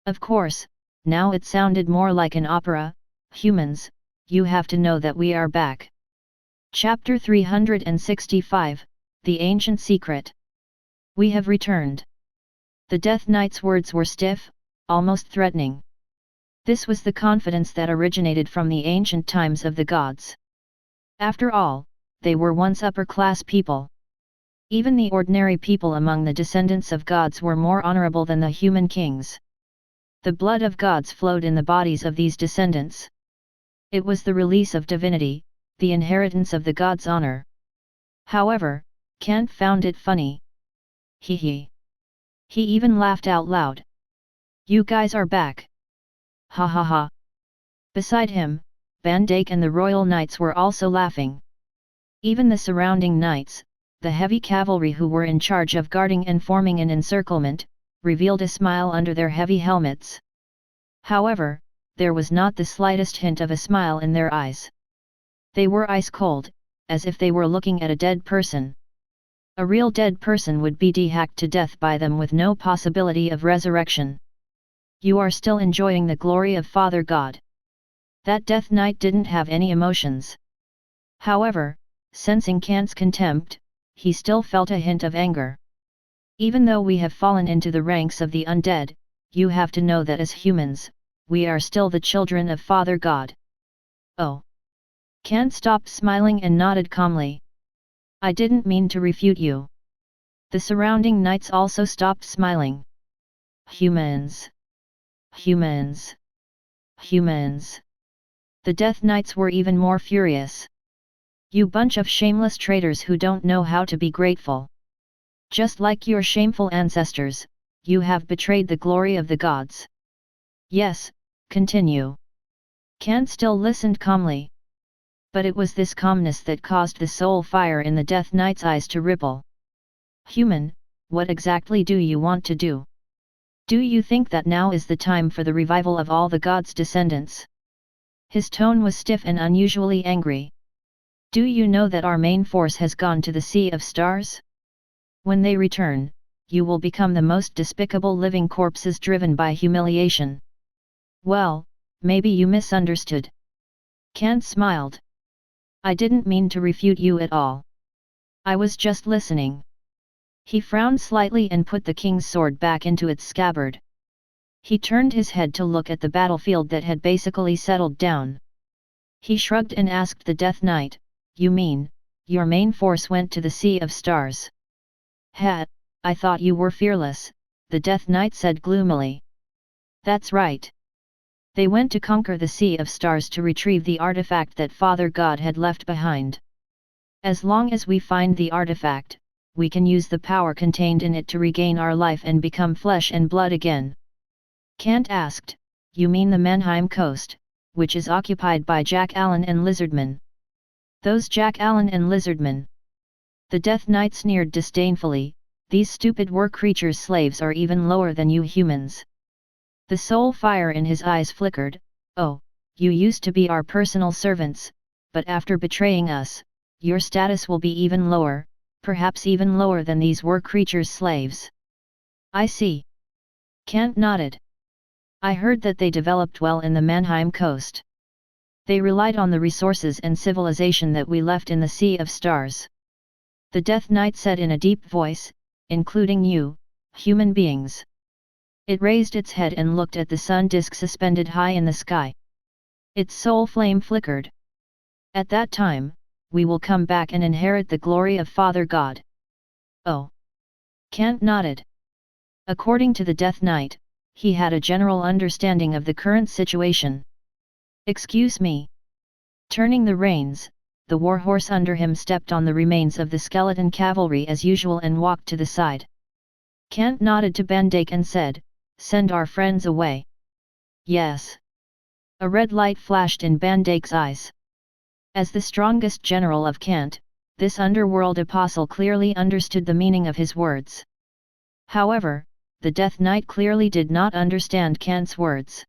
Of course, now it sounded more like an opera. "Humans, you have to know that we are back." Chapter 365, The Ancient Secret. We have returned. The Death Knight's words were stiff, almost threatening. This was the confidence that originated from the ancient times of the gods. After all, they were once upper-class people. Even the ordinary people among the descendants of gods were more honorable than the human kings. The blood of gods flowed in the bodies of these descendants. It was the release of divinity, the inheritance of the gods' honor. However, Kant found it funny. He even laughed out loud. You guys are back. Ha ha ha. Beside him, Van Dijk and the royal knights were also laughing. Even the surrounding knights, the heavy cavalry who were in charge of guarding and forming an encirclement, revealed a smile under their heavy helmets. However, there was not the slightest hint of a smile in their eyes. They were ice-cold, as if they were looking at a dead person. A real dead person would be de-hacked to death by them with no possibility of resurrection. You are still enjoying the glory of Father God. That Death Knight didn't have any emotions. However, sensing Kant's contempt, he still felt a hint of anger. Even though we have fallen into the ranks of the undead, you have to know that as humans, we are still the children of Father God. Oh! Kant stopped smiling and nodded calmly. I didn't mean to refute you. The surrounding knights also stopped smiling. Humans! Humans! Humans! The Death Knights were even more furious. You bunch of shameless traitors who don't know how to be grateful. Just like your shameful ancestors, you have betrayed the glory of the gods. Yes, continue. Kant still listened calmly. But it was this calmness that caused the soul fire in the Death Knight's eyes to ripple. Human, what exactly do you want to do? Do you think that now is the time for the revival of all the gods' descendants? His tone was stiff and unusually angry. Do you know that our main force has gone to the Sea of Stars? When they return, you will become the most despicable living corpses driven by humiliation. Well, maybe you misunderstood. Kant smiled. I didn't mean to refute you at all. I was just listening. He frowned slightly and put the king's sword back into its scabbard. He turned his head to look at the battlefield that had basically settled down. He shrugged and asked the Death Knight, You mean, your main force went to the Sea of Stars? I thought you were fearless, the Death Knight said gloomily. That's right. They went to conquer the Sea of Stars to retrieve the artifact that Father God had left behind. As long as we find the artifact, we can use the power contained in it to regain our life and become flesh and blood again. Kant asked, You mean the Mannheim coast, which is occupied by Jack Allen and Lizardmen? Those Jack Allen and Lizardmen. The Death Knight sneered disdainfully, These stupid war creatures' slaves are even lower than you humans. The soul fire in his eyes flickered, Oh, you used to be our personal servants, but after betraying us, your status will be even lower, perhaps even lower than these war creatures' slaves. I see. Kant nodded. I heard that they developed well in the Mannheim coast. They relied on the resources and civilization that we left in the Sea of Stars. The Death Knight said in a deep voice, Including you, human beings. It raised its head and looked at the sun disk suspended high in the sky. Its soul flame flickered. At that time, we will come back and inherit the glory of Father God. Oh! Kant nodded. According to the Death Knight, he had a general understanding of the current situation. Excuse me. Turning the reins, the warhorse under him stepped on the remains of the skeleton cavalry as usual and walked to the side. Kant nodded to Van Dijk and said, Send our friends away. Yes. A red light flashed in Van Dijk's eyes. As the strongest general of Kant, this underworld apostle clearly understood the meaning of his words. However, the Death Knight clearly did not understand Kant's words.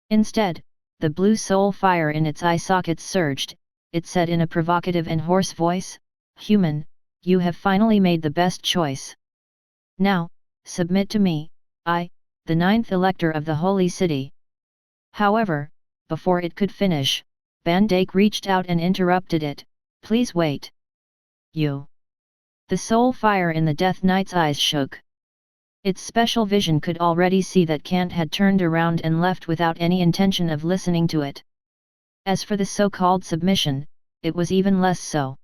Instead, the blue soul fire in its eye sockets surged. It said in a provocative and hoarse voice, Human, you have finally made the best choice. Now, submit to me, I, the 9th Elector of the Holy City. However, before it could finish, Van Dijk reached out and interrupted it, Please wait. You. The soul fire in the Death Knight's eyes shook. Its special vision could already see that Kant had turned around and left without any intention of listening to it. As for the so-called submission, it was even less so.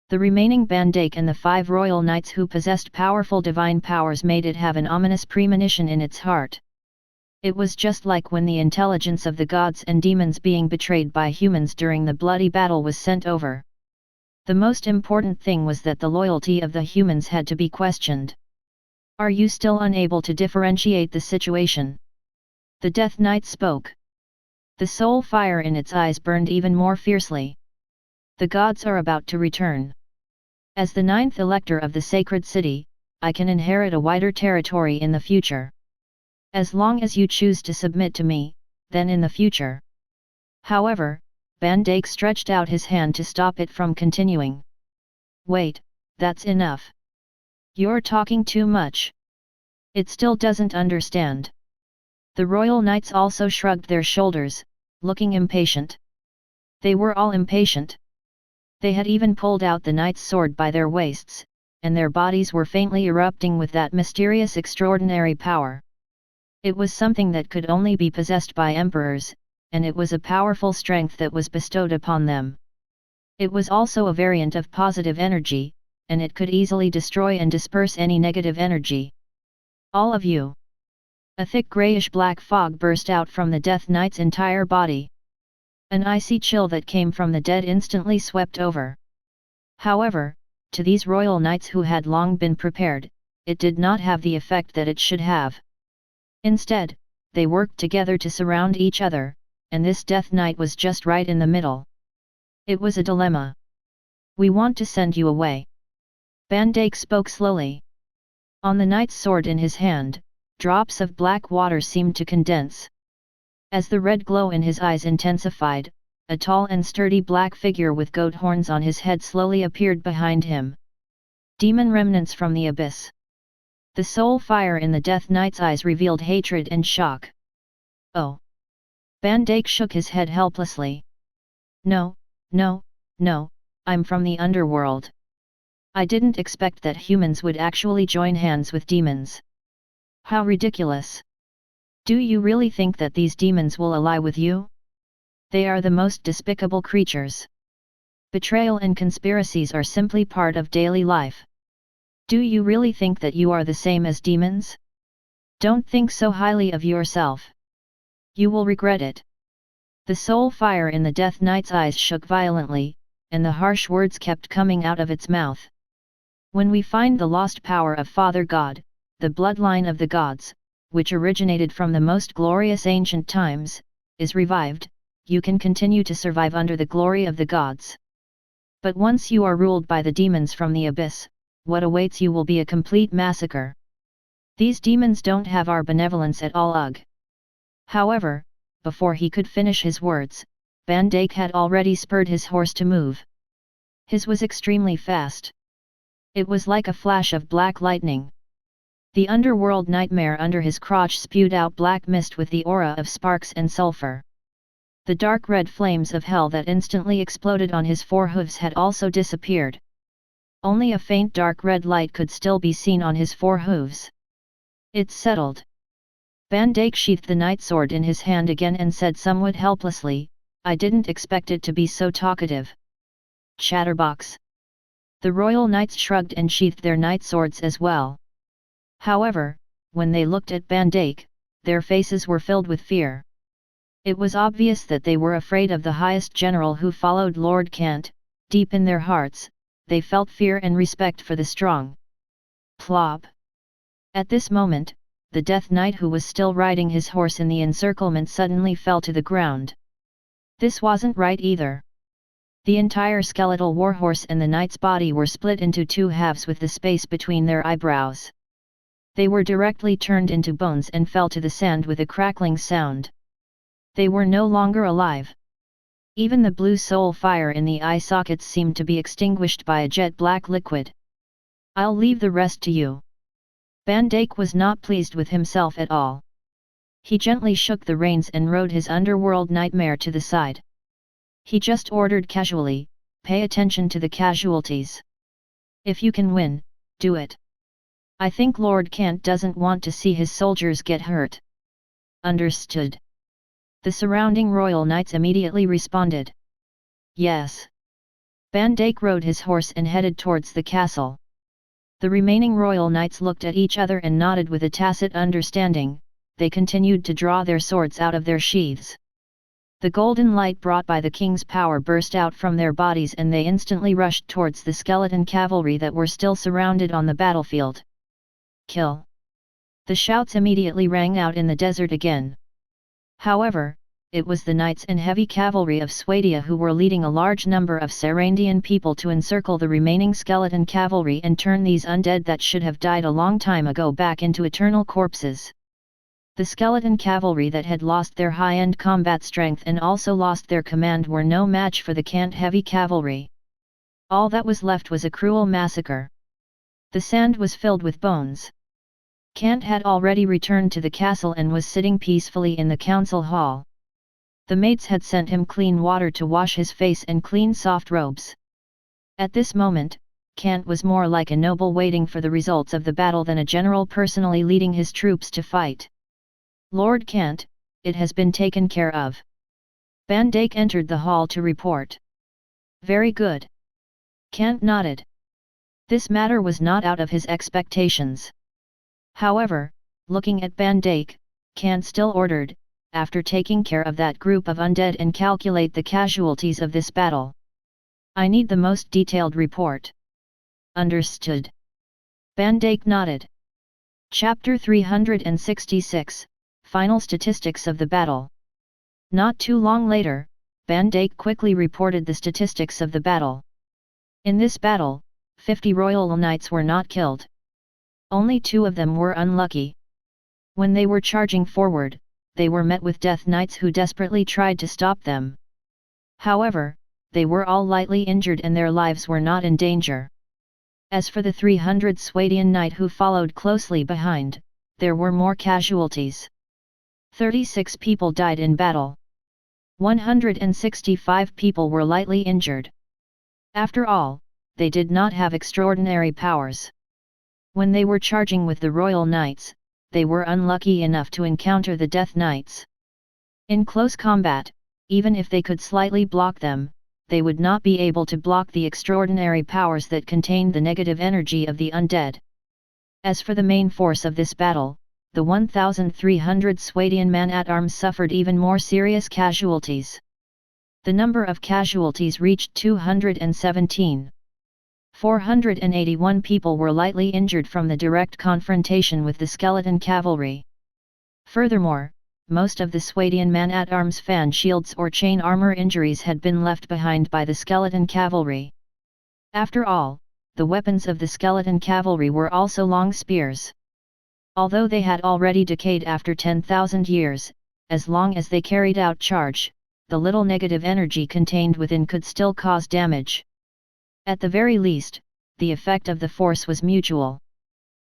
The remaining Bandake and the 5 royal knights who possessed powerful divine powers made it have an ominous premonition in its heart. It was just like when the intelligence of the gods and demons being betrayed by humans during the bloody battle was sent over. The most important thing was that the loyalty of the humans had to be questioned. Are you still unable to differentiate the situation? The Death Knight spoke. The soul fire in its eyes burned even more fiercely. The gods are about to return. As the 9th elector of the sacred city, I can inherit a wider territory in the future. As long as you choose to submit to me, then in the future. However, Bandake stretched out his hand to stop it from continuing. Wait, that's enough. You're talking too much. It still doesn't understand. The royal knights also shrugged their shoulders, looking impatient. They were all impatient. They had even pulled out the knight's sword by their waists, and their bodies were faintly erupting with that mysterious extraordinary power. It was something that could only be possessed by emperors, and it was a powerful strength that was bestowed upon them. It was also a variant of positive energy, and it could easily destroy and disperse any negative energy. All of you! A thick grayish-black fog burst out from the Death Knight's entire body. An icy chill that came from the dead instantly swept over. However, to these royal knights who had long been prepared, it did not have the effect that it should have. Instead, they worked together to surround each other, and this Death Knight was just right in the middle. It was a dilemma. We want to send you away. Bandake spoke slowly. On the knight's sword in his hand, drops of black water seemed to condense. As the red glow in his eyes intensified, a tall and sturdy black figure with goat horns on his head slowly appeared behind him. Demon remnants from the abyss. The soul fire in the Death Knight's eyes revealed hatred and shock. Oh! Bandake shook his head helplessly. No, no, no, I'm from the underworld. I didn't expect that humans would actually join hands with demons. How ridiculous! Do you really think that these demons will ally with you? They are the most despicable creatures. Betrayal and conspiracies are simply part of daily life. Do you really think that you are the same as demons? Don't think so highly of yourself. You will regret it. The soul fire in the Death Knight's eyes shook violently, and the harsh words kept coming out of its mouth. When we find the lost power of Father God, the bloodline of the gods, which originated from the most glorious ancient times, is revived, you can continue to survive under the glory of the gods. But once you are ruled by the demons from the abyss, what awaits you will be a complete massacre. These demons don't have our benevolence at all. Ugh. However, before he could finish his words, Bandake had already spurred his horse to move. His was extremely fast. It was like a flash of black lightning. The underworld nightmare under his crotch spewed out black mist with the aura of sparks and sulfur. The dark red flames of hell that instantly exploded on his forehooves had also disappeared. Only a faint dark red light could still be seen on his forehooves. It's settled. Bandake sheathed the night sword in his hand again and said somewhat helplessly, I didn't expect it to be so talkative. Chatterbox. The royal knights shrugged and sheathed their night swords as well. However, when they looked at Bandake, their faces were filled with fear. It was obvious that they were afraid of the highest general who followed Lord Kant. Deep in their hearts, they felt fear and respect for the strong. Plop! At this moment, the Death Knight who was still riding his horse in the encirclement suddenly fell to the ground. This wasn't right either. The entire skeletal warhorse and the knight's body were split into 2 halves with the space between their eyebrows. They were directly turned into bones and fell to the sand with a crackling sound. They were no longer alive. Even the blue soul fire in the eye sockets seemed to be extinguished by a jet-black liquid. I'll leave the rest to you. Bandake was not pleased with himself at all. He gently shook the reins and rode his underworld nightmare to the side. He just ordered casually, pay attention to the casualties. If you can win, do it. I think Lord Kant doesn't want to see his soldiers get hurt. Understood. The surrounding royal knights immediately responded. Yes. Van Dijk rode his horse and headed towards the castle. The remaining royal knights looked at each other and nodded with a tacit understanding. They continued to draw their swords out of their sheaths. The golden light brought by the king's power burst out from their bodies and they instantly rushed towards the skeleton cavalry that were still surrounded on the battlefield. Kill! The shouts immediately rang out in the desert again. However, it was the knights and heavy cavalry of Swadia who were leading a large number of Sarandian people to encircle the remaining skeleton cavalry and turn these undead that should have died a long time ago back into eternal corpses. The skeleton cavalry that had lost their high-end combat strength and also lost their command were no match for the Kant heavy cavalry. All that was left was a cruel massacre. The sand was filled with bones. Kant had already returned to the castle and was sitting peacefully in the council hall. The maids had sent him clean water to wash his face and clean soft robes. At this moment, Kant was more like a noble waiting for the results of the battle than a general personally leading his troops to fight. Lord Kant, it has been taken care of. Van Dijk entered the hall to report. Very good. Kant nodded. This matter was not out of his expectations. However, looking at Van Dijk, Kant still ordered, after taking care of that group of undead and calculate the casualties of this battle. I need the most detailed report. Understood. Van Dijk nodded. Chapter 366, Final Statistics of the Battle. Not too long later, Van Dijk quickly reported the statistics of the battle. In this battle, 50 royal knights were not killed. Only 2 of them were unlucky. When they were charging forward, they were met with death knights who desperately tried to stop them. However, they were all lightly injured and their lives were not in danger. As for the 300 Swadian knight who followed closely behind, there were more casualties. 36 people died in battle. 165 people were lightly injured. After all, they did not have extraordinary powers. When they were charging with the royal knights, they were unlucky enough to encounter the death knights. In close combat, even if they could slightly block them, they would not be able to block the extraordinary powers that contained the negative energy of the undead. As for the main force of this battle, the 1,300 Swadian man-at-arms suffered even more serious casualties. The number of casualties reached 217. 481 people were lightly injured from the direct confrontation with the skeleton cavalry. Furthermore, most of the Swadian man-at-arms fan shields or chain armor injuries had been left behind by the skeleton cavalry. After all, the weapons of the skeleton cavalry were also long spears. Although they had already decayed after 10,000 years, as long as they carried out charge, the little negative energy contained within could still cause damage. At the very least, the effect of the force was mutual.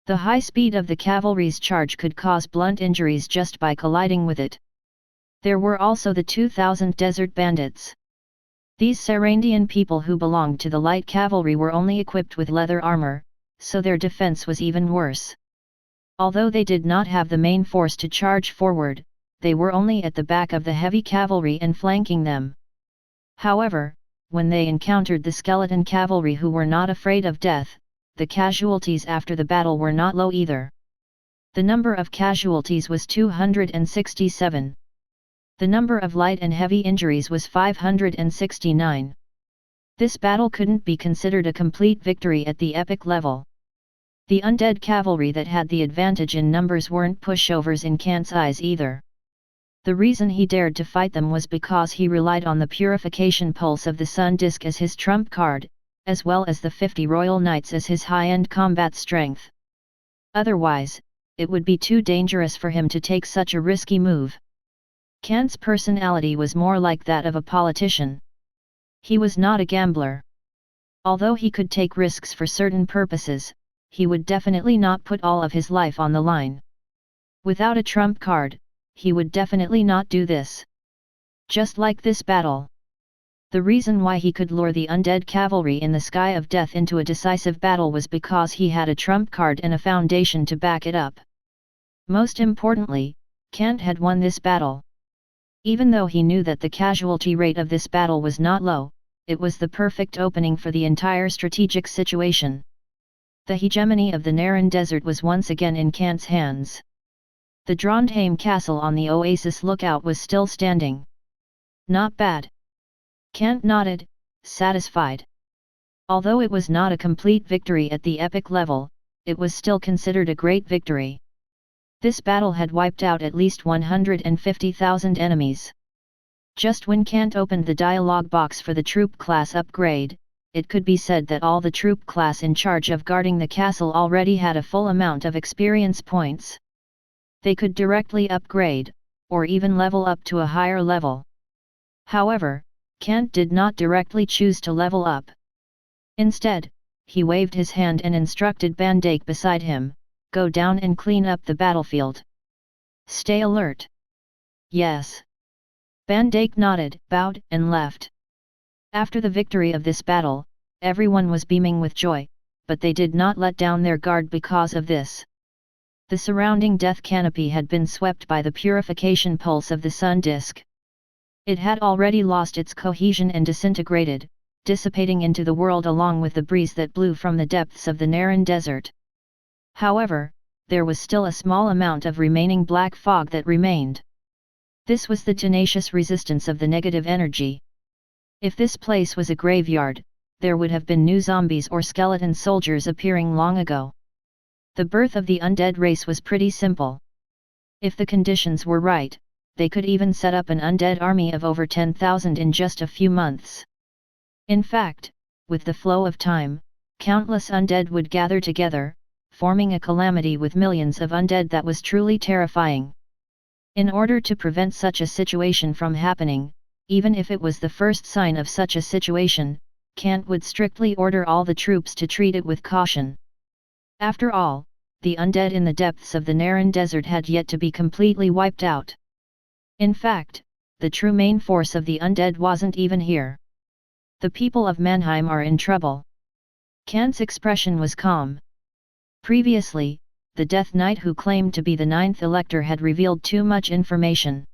The high speed of the cavalry's charge could cause blunt injuries just by colliding with it. There were also the 2,000 desert bandits. These Sarandian people who belonged to the light cavalry were only equipped with leather armor, so their defense was even worse. Although they did not have the main force to charge forward, they were only at the back of the heavy cavalry and flanking them. However, when they encountered the skeleton cavalry who were not afraid of death, the casualties after the battle were not low either. The number of casualties was 267. The number of light and heavy injuries was 569. This battle couldn't be considered a complete victory at the epic level. The undead cavalry that had the advantage in numbers weren't pushovers in Kant's eyes either. The reason he dared to fight them was because he relied on the purification pulse of the sun disk as his trump card, as well as the 50 royal knights as his high-end combat strength. Otherwise, it would be too dangerous for him to take such a risky move. Kant's personality was more like that of a politician. He was not a gambler. Although he could take risks for certain purposes, he would definitely not put all of his life on the line. Without a trump card, he would definitely not do this. Just like this battle. The reason why he could lure the undead cavalry in the sky of death into a decisive battle was because he had a trump card and a foundation to back it up. Most importantly, Kant had won this battle. Even though he knew that the casualty rate of this battle was not low, it was the perfect opening for the entire strategic situation. The hegemony of the Naran Desert was once again in Kant's hands. The Trondheim castle on the Oasis lookout was still standing. Not bad. Kant nodded, satisfied. Although it was not a complete victory at the epic level, it was still considered a great victory. This battle had wiped out at least 150,000 enemies. Just when Kant opened the dialogue box for the troop class upgrade, it could be said that all the troop class in charge of guarding the castle already had a full amount of experience points. They could directly upgrade, or even level up to a higher level. However, Kant did not directly choose to level up. Instead, he waved his hand and instructed Bandake beside him, "Go down and clean up the battlefield. Stay alert." "Yes." Bandake nodded, bowed, and left. After the victory of this battle, everyone was beaming with joy, but they did not let down their guard because of this. The surrounding death canopy had been swept by the purification pulse of the sun disk. It had already lost its cohesion and disintegrated, dissipating into the world along with the breeze that blew from the depths of the Naran Desert. However, there was still a small amount of remaining black fog that remained. This was the tenacious resistance of the negative energy. If this place was a graveyard, there would have been new zombies or skeleton soldiers appearing long ago. The birth of the undead race was pretty simple. If the conditions were right, they could even set up an undead army of over 10,000 in just a few months. In fact, with the flow of time, countless undead would gather together, forming a calamity with millions of undead that was truly terrifying. In order to prevent such a situation from happening, even if it was the first sign of such a situation, Kant would strictly order all the troops to treat it with caution. After all, the undead in the depths of the Naran Desert had yet to be completely wiped out. In fact, the true main force of the undead wasn't even here. The people of Mannheim are in trouble. Kant's expression was calm. Previously, the Death Knight who claimed to be the 9th Elector had revealed too much information.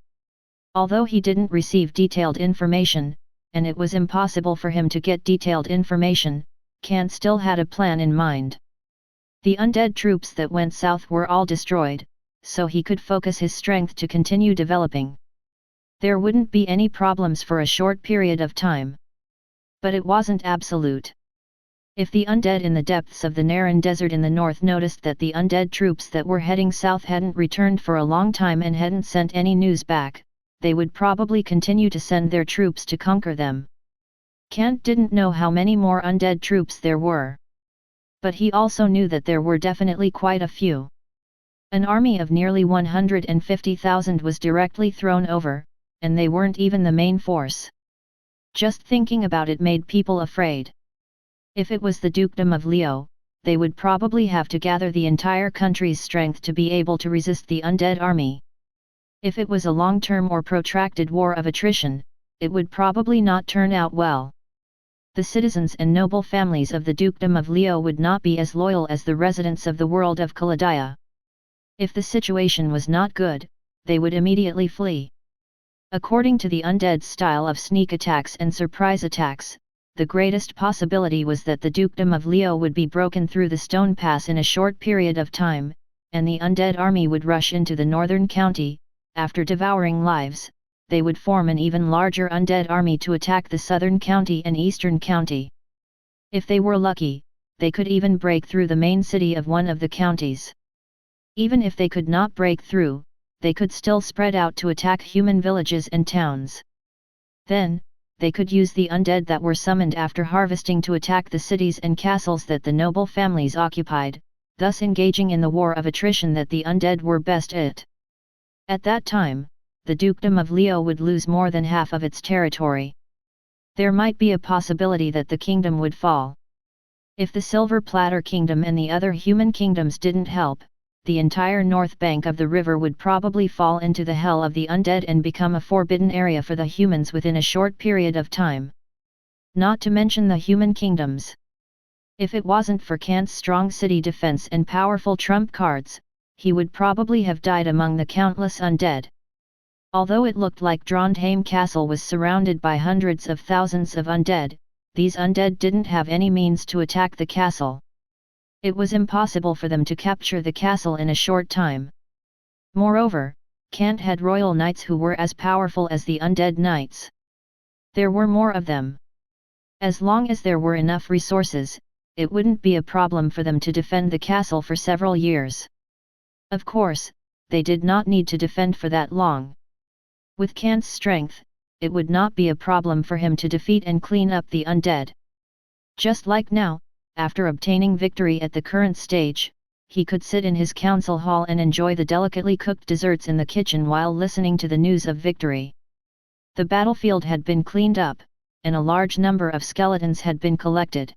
Although he didn't receive detailed information, and it was impossible for him to get detailed information, Kant still had a plan in mind. The undead troops that went south were all destroyed, so he could focus his strength to continue developing. There wouldn't be any problems for a short period of time. But it wasn't absolute. If the undead in the depths of the Naran Desert in the north noticed that the undead troops that were heading south hadn't returned for a long time and hadn't sent any news back, they would probably continue to send their troops to conquer them. Kant didn't know how many more undead troops there were. But he also knew that there were definitely quite a few. An army of nearly 150,000 was directly thrown over, and they weren't even the main force. Just thinking about it made people afraid. If it was the Dukedom of Leo, they would probably have to gather the entire country's strength to be able to resist the undead army. If it was a long-term or protracted war of attrition, it would probably not turn out well. The citizens and noble families of the Dukedom of Leo would not be as loyal as the residents of the world of Kaladia. If the situation was not good, they would immediately flee. According to the undead's style of sneak attacks and surprise attacks, the greatest possibility was that the Dukedom of Leo would be broken through the stone pass in a short period of time, and the undead army would rush into the northern county. After devouring lives, they would form an even larger undead army to attack the southern county and eastern county. If they were lucky, they could even break through the main city of one of the counties. Even if they could not break through, they could still spread out to attack human villages and towns. Then, they could use the undead that were summoned after harvesting to attack the cities and castles that the noble families occupied, thus engaging in the war of attrition that the undead were best at. At that time, the Dukedom of Leo would lose more than half of its territory. There might be a possibility that the kingdom would fall. If the Silver Platter Kingdom and the other human kingdoms didn't help, the entire north bank of the river would probably fall into the hell of the undead and become a forbidden area for the humans within a short period of time. not to mention the human kingdoms. If it wasn't for Kant's strong city defense and powerful trump cards, he would probably have died among the countless undead. Although it looked like Trondheim Castle was surrounded by hundreds of thousands of undead, these undead didn't have any means to attack the castle. It was impossible for them to capture the castle in a short time. Moreover, Kant had royal knights who were as powerful as the undead knights. There were more of them. As long as there were enough resources, it wouldn't be a problem for them to defend the castle for several years. Of course, they did not need to defend for that long. With Kant's strength, it would not be a problem for him to defeat and clean up the undead. Just like now, after obtaining victory at the current stage, he could sit in his council hall and enjoy the delicately cooked desserts in the kitchen while listening to the news of victory. The battlefield had been cleaned up, and a large number of skeletons had been collected.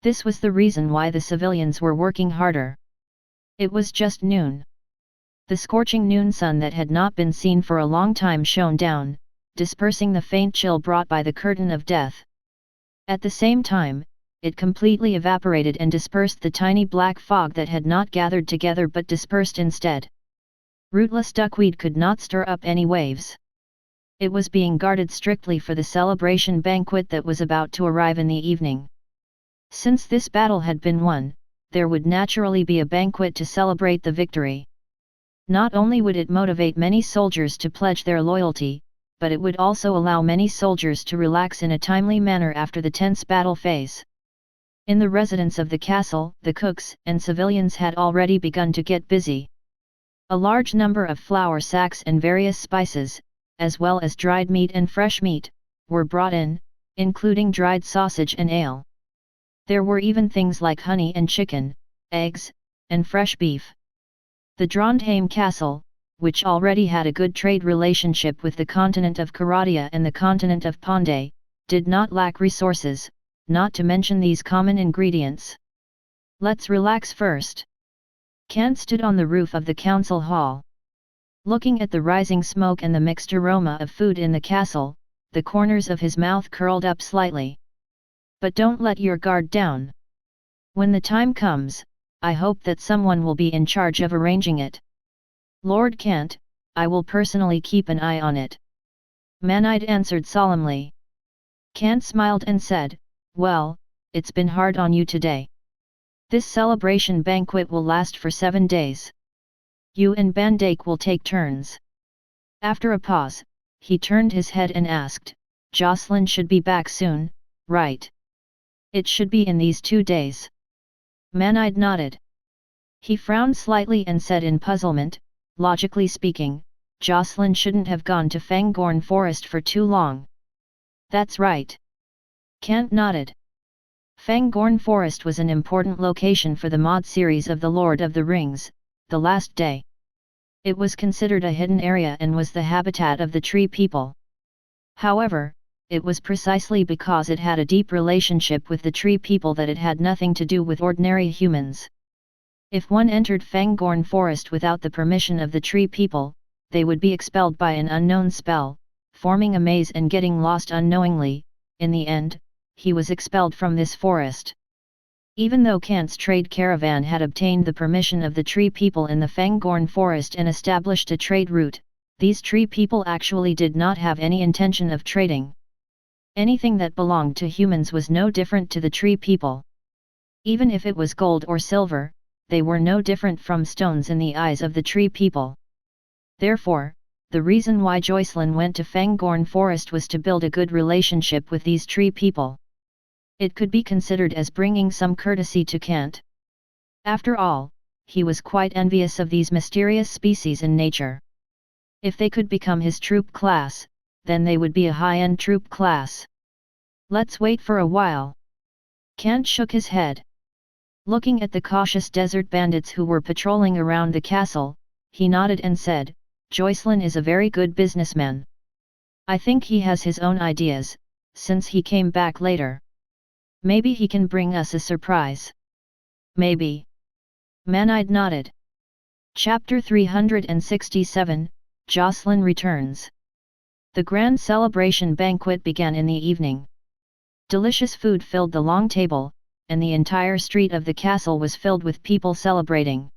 This was the reason why the civilians were working harder. It was just noon. The scorching noon sun that had not been seen for a long time shone down, dispersing the faint chill brought by the curtain of death. At the same time, it completely evaporated and dispersed the tiny black fog that had not gathered together but dispersed instead. Rootless duckweed could not stir up any waves. It was being guarded strictly for the celebration banquet that was about to arrive in the evening. Since this battle had been won, there would naturally be a banquet to celebrate the victory. Not only would it motivate many soldiers to pledge their loyalty, but it would also allow many soldiers to relax in a timely manner after the tense battle phase. In the residence of the castle, the cooks and civilians had already begun to get busy. A large number of flour sacks and various spices, as well as dried meat and fresh meat, were brought in, including dried sausage and ale. There were even things like honey and chicken, eggs, and fresh beef. The Trondheim Castle, which already had a good trade relationship with the continent of Karadia and the continent of Ponde, did not lack resources, not to mention these common ingredients. Let's relax first. Kant stood on the roof of the council hall. Looking at the rising smoke and the mixed aroma of food in the castle, the corners of his mouth curled up slightly. But don't let your guard down. When the time comes, I hope that someone will be in charge of arranging it. Lord Kant, I will personally keep an eye on it. Manide answered solemnly. Kant smiled and said, well, it's been hard on you today. This celebration banquet will last for 7 days. You and Bandake will take turns. After a pause, he turned his head and asked, Jocelyn should be back soon, right? It should be in these 2 days. Manide nodded. He frowned slightly and said in puzzlement, logically speaking, Jocelyn shouldn't have gone to Fangorn Forest for too long. That's right. Kant nodded. Fangorn Forest was an important location for the mod series of The Lord of the Rings, The Last Day. It was considered a hidden area and was the habitat of the tree people. However, it was precisely because it had a deep relationship with the tree people that it had nothing to do with ordinary humans. If one entered Fangorn Forest without the permission of the tree people, they would be expelled by an unknown spell, forming a maze and getting lost unknowingly. In the end, he was expelled from this forest. Even though Kant's trade caravan had obtained the permission of the tree people in the Fangorn Forest and established a trade route, these tree people actually did not have any intention of trading. Anything that belonged to humans was no different to the tree people. Even if it was gold or silver, they were no different from stones in the eyes of the tree people. Therefore, the reason why Jocelyn went to Fangorn Forest was to build a good relationship with these tree people. It could be considered as bringing some courtesy to Kant. After all, he was quite envious of these mysterious species in nature. If they could become his troop class, then they would be a high-end troop class. Let's wait for a while. Kant shook his head. Looking at the cautious desert bandits who were patrolling around the castle, he nodded and said, Jocelyn is a very good businessman. I think he has his own ideas, since he came back later. Maybe he can bring us a surprise. Maybe. Manide nodded. Chapter 367, Jocelyn returns. The grand celebration banquet began in the evening. Delicious food filled the long table, and the entire street of the castle was filled with people celebrating.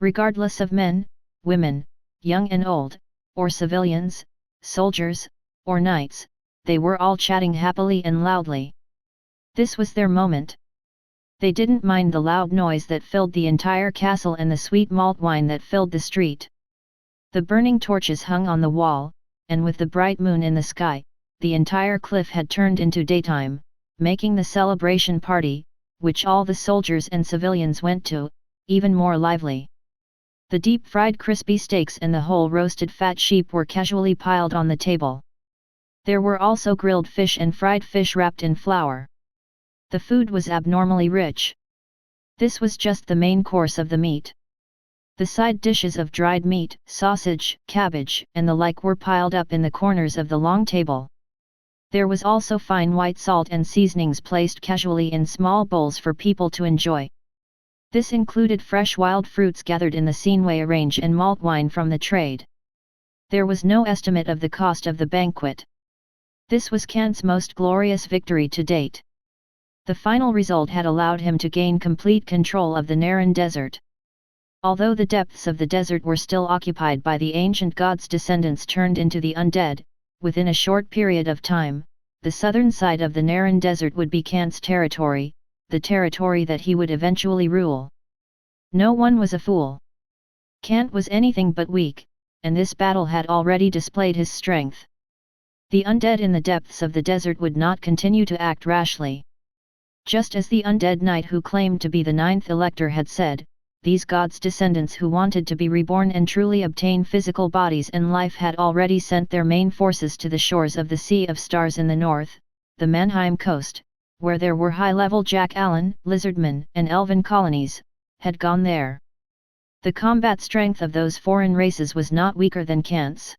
Regardless of men, women, young and old, or civilians, soldiers, or knights, they were all chatting happily and loudly. This was their moment. They didn't mind the loud noise that filled the entire castle and the sweet malt wine that filled the street. The burning torches hung on the wall, and with the bright moon in the sky, the entire cliff had turned into daytime, making the celebration party, which all the soldiers and civilians went to, even more lively. The deep-fried crispy steaks and the whole roasted fat sheep were casually piled on the table. There were also grilled fish and fried fish wrapped in flour. The food was abnormally rich. This was just the main course of the meat. The side dishes of dried meat, sausage, cabbage, and the like were piled up in the corners of the long table. There was also fine white salt and seasonings placed casually in small bowls for people to enjoy. This included fresh wild fruits gathered in the Seenway range and malt wine from the trade. There was no estimate of the cost of the banquet. This was Kant's most glorious victory to date. The final result had allowed him to gain complete control of the Naran desert. Although the depths of the desert were still occupied by the ancient gods' descendants turned into the undead, within a short period of time, the southern side of the Naran desert would be Kant's territory, the territory that he would eventually rule. No one was a fool. Kant was anything but weak, and this battle had already displayed his strength. The undead in the depths of the desert would not continue to act rashly. Just as the undead knight who claimed to be the ninth elector had said, these gods' descendants who wanted to be reborn and truly obtain physical bodies and life had already sent their main forces to the shores of the Sea of Stars in the north, the Mannheim coast, where there were high-level Jack-Allen, Lizardmen, and Elven colonies, had gone there. The combat strength of those foreign races was not weaker than Kant's.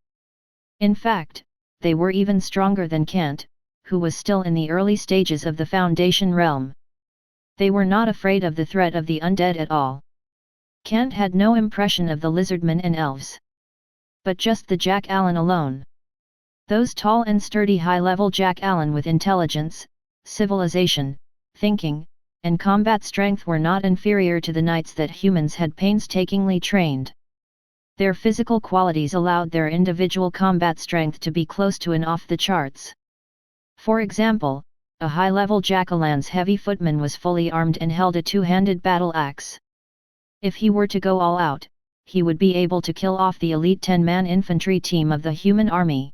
In fact, they were even stronger than Kant, who was still in the early stages of the Foundation realm. They were not afraid of the threat of the undead at all. Kant had no impression of the lizardmen and elves. But just the Jack-Allen alone. Those tall and sturdy high-level Jack-Allen with intelligence, civilization, thinking, and combat strength were not inferior to the knights that humans had painstakingly trained. Their physical qualities allowed their individual combat strength to be close to and off the charts. For example, a high-level Jack-Allen's heavy footman was fully armed and held a two-handed battle axe. If he were to go all out, he would be able to kill off the elite 10-man infantry team of the human army.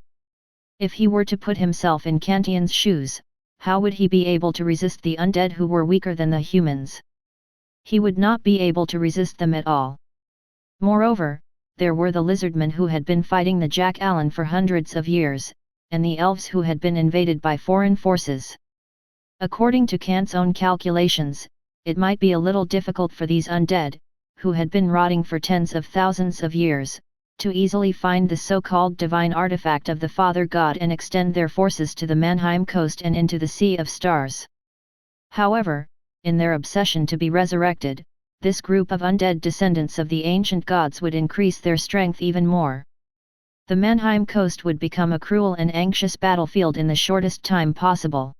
If he were to put himself in Kantian's shoes, how would he be able to resist the undead who were weaker than the humans? He would not be able to resist them at all. Moreover, there were the lizardmen who had been fighting the Jack-Allen for hundreds of years, and the elves who had been invaded by foreign forces. According to Kant's own calculations, it might be a little difficult for these undead, who had been rotting for tens of thousands of years, to easily find the so-called divine artifact of the Father God and extend their forces to the Mannheim coast and into the Sea of Stars. However, in their obsession to be resurrected, this group of undead descendants of the ancient gods would increase their strength even more. The Mannheim coast would become a cruel and anxious battlefield in the shortest time possible.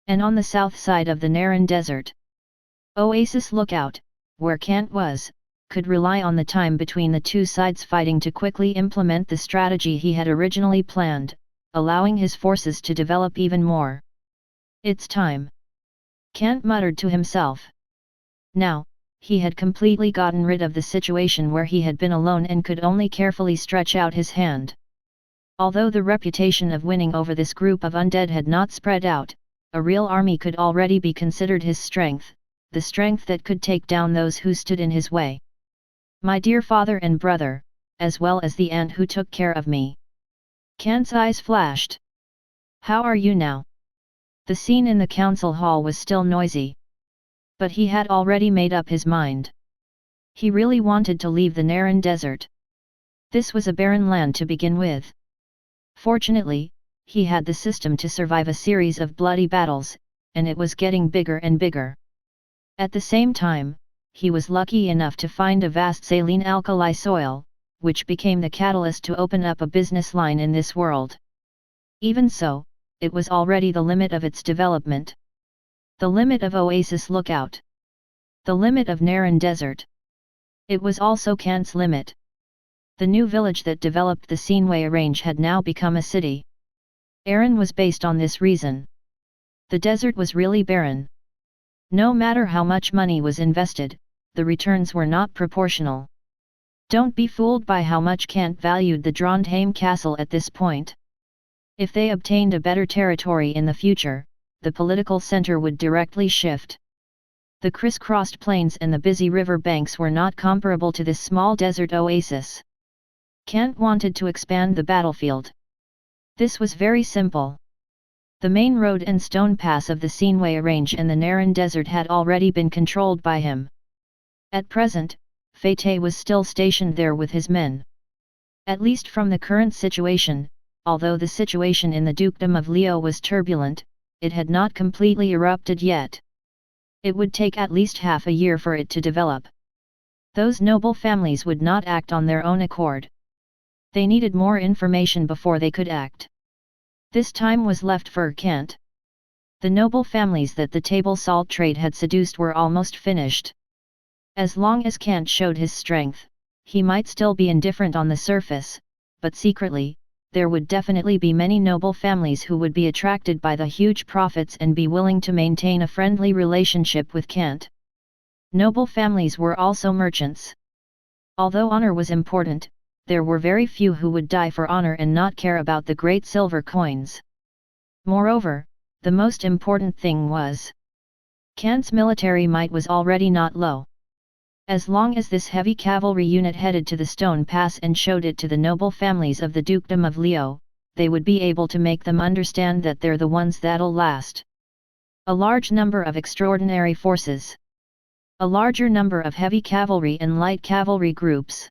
And on the south side of the Naran desert, Oasis Lookout, where Kant was, could rely on the time between the two sides fighting to quickly implement the strategy he had originally planned, allowing his forces to develop even more. It's time. Kant muttered to himself. Now, he had completely gotten rid of the situation where he had been alone and could only carefully stretch out his hand. Although the reputation of winning over this group of undead had not spread out, a real army could already be considered his strength, the strength that could take down those who stood in his way. My dear father and brother, as well as the aunt who took care of me. Kant's eyes flashed. How are you now? The scene in the council hall was still noisy. But he had already made up his mind. He really wanted to leave the Naran desert. This was a barren land to begin with. Fortunately, he had the system to survive a series of bloody battles, and it was getting bigger and bigger. At the same time, he was lucky enough to find a vast saline alkali soil, which became the catalyst to open up a business line in this world. Even so, it was already the limit of its development. The limit of Oasis Lookout. The limit of Naran Desert. It was also Kant's limit. The new village that developed the Sinway Range had now become a city. Aaron was based on this reason. The desert was really barren. No matter how much money was invested, the returns were not proportional. Don't be fooled by how much Kant valued the Trondheim castle at this point. If they obtained a better territory in the future, the political center would directly shift. The crisscrossed plains and the busy river banks were not comparable to this small desert oasis. Kant wanted to expand the battlefield. This was very simple. The main road and stone pass of the Sinway Range and the Naran Desert had already been controlled by him. At present, Fate was still stationed there with his men. At least from the current situation, although the situation in the Dukedom of Leo was turbulent, it had not completely erupted yet. It would take at least half a year for it to develop. Those noble families would not act on their own accord. They needed more information before they could act. This time was left for Kant. The noble families that the table salt trade had seduced were almost finished. As long as Kant showed his strength, he might still be indifferent on the surface, but secretly, there would definitely be many noble families who would be attracted by the huge profits and be willing to maintain a friendly relationship with Kant. Noble families were also merchants. Although honor was important, there were very few who would die for honor and not care about the great silver coins. Moreover, the most important thing was Kant's military might was already not low. As long as this heavy cavalry unit headed to the Stone Pass and showed it to the noble families of the Dukedom of Leo, they would be able to make them understand that they're the ones that'll last. A large number of extraordinary forces. A larger number of heavy cavalry and light cavalry groups.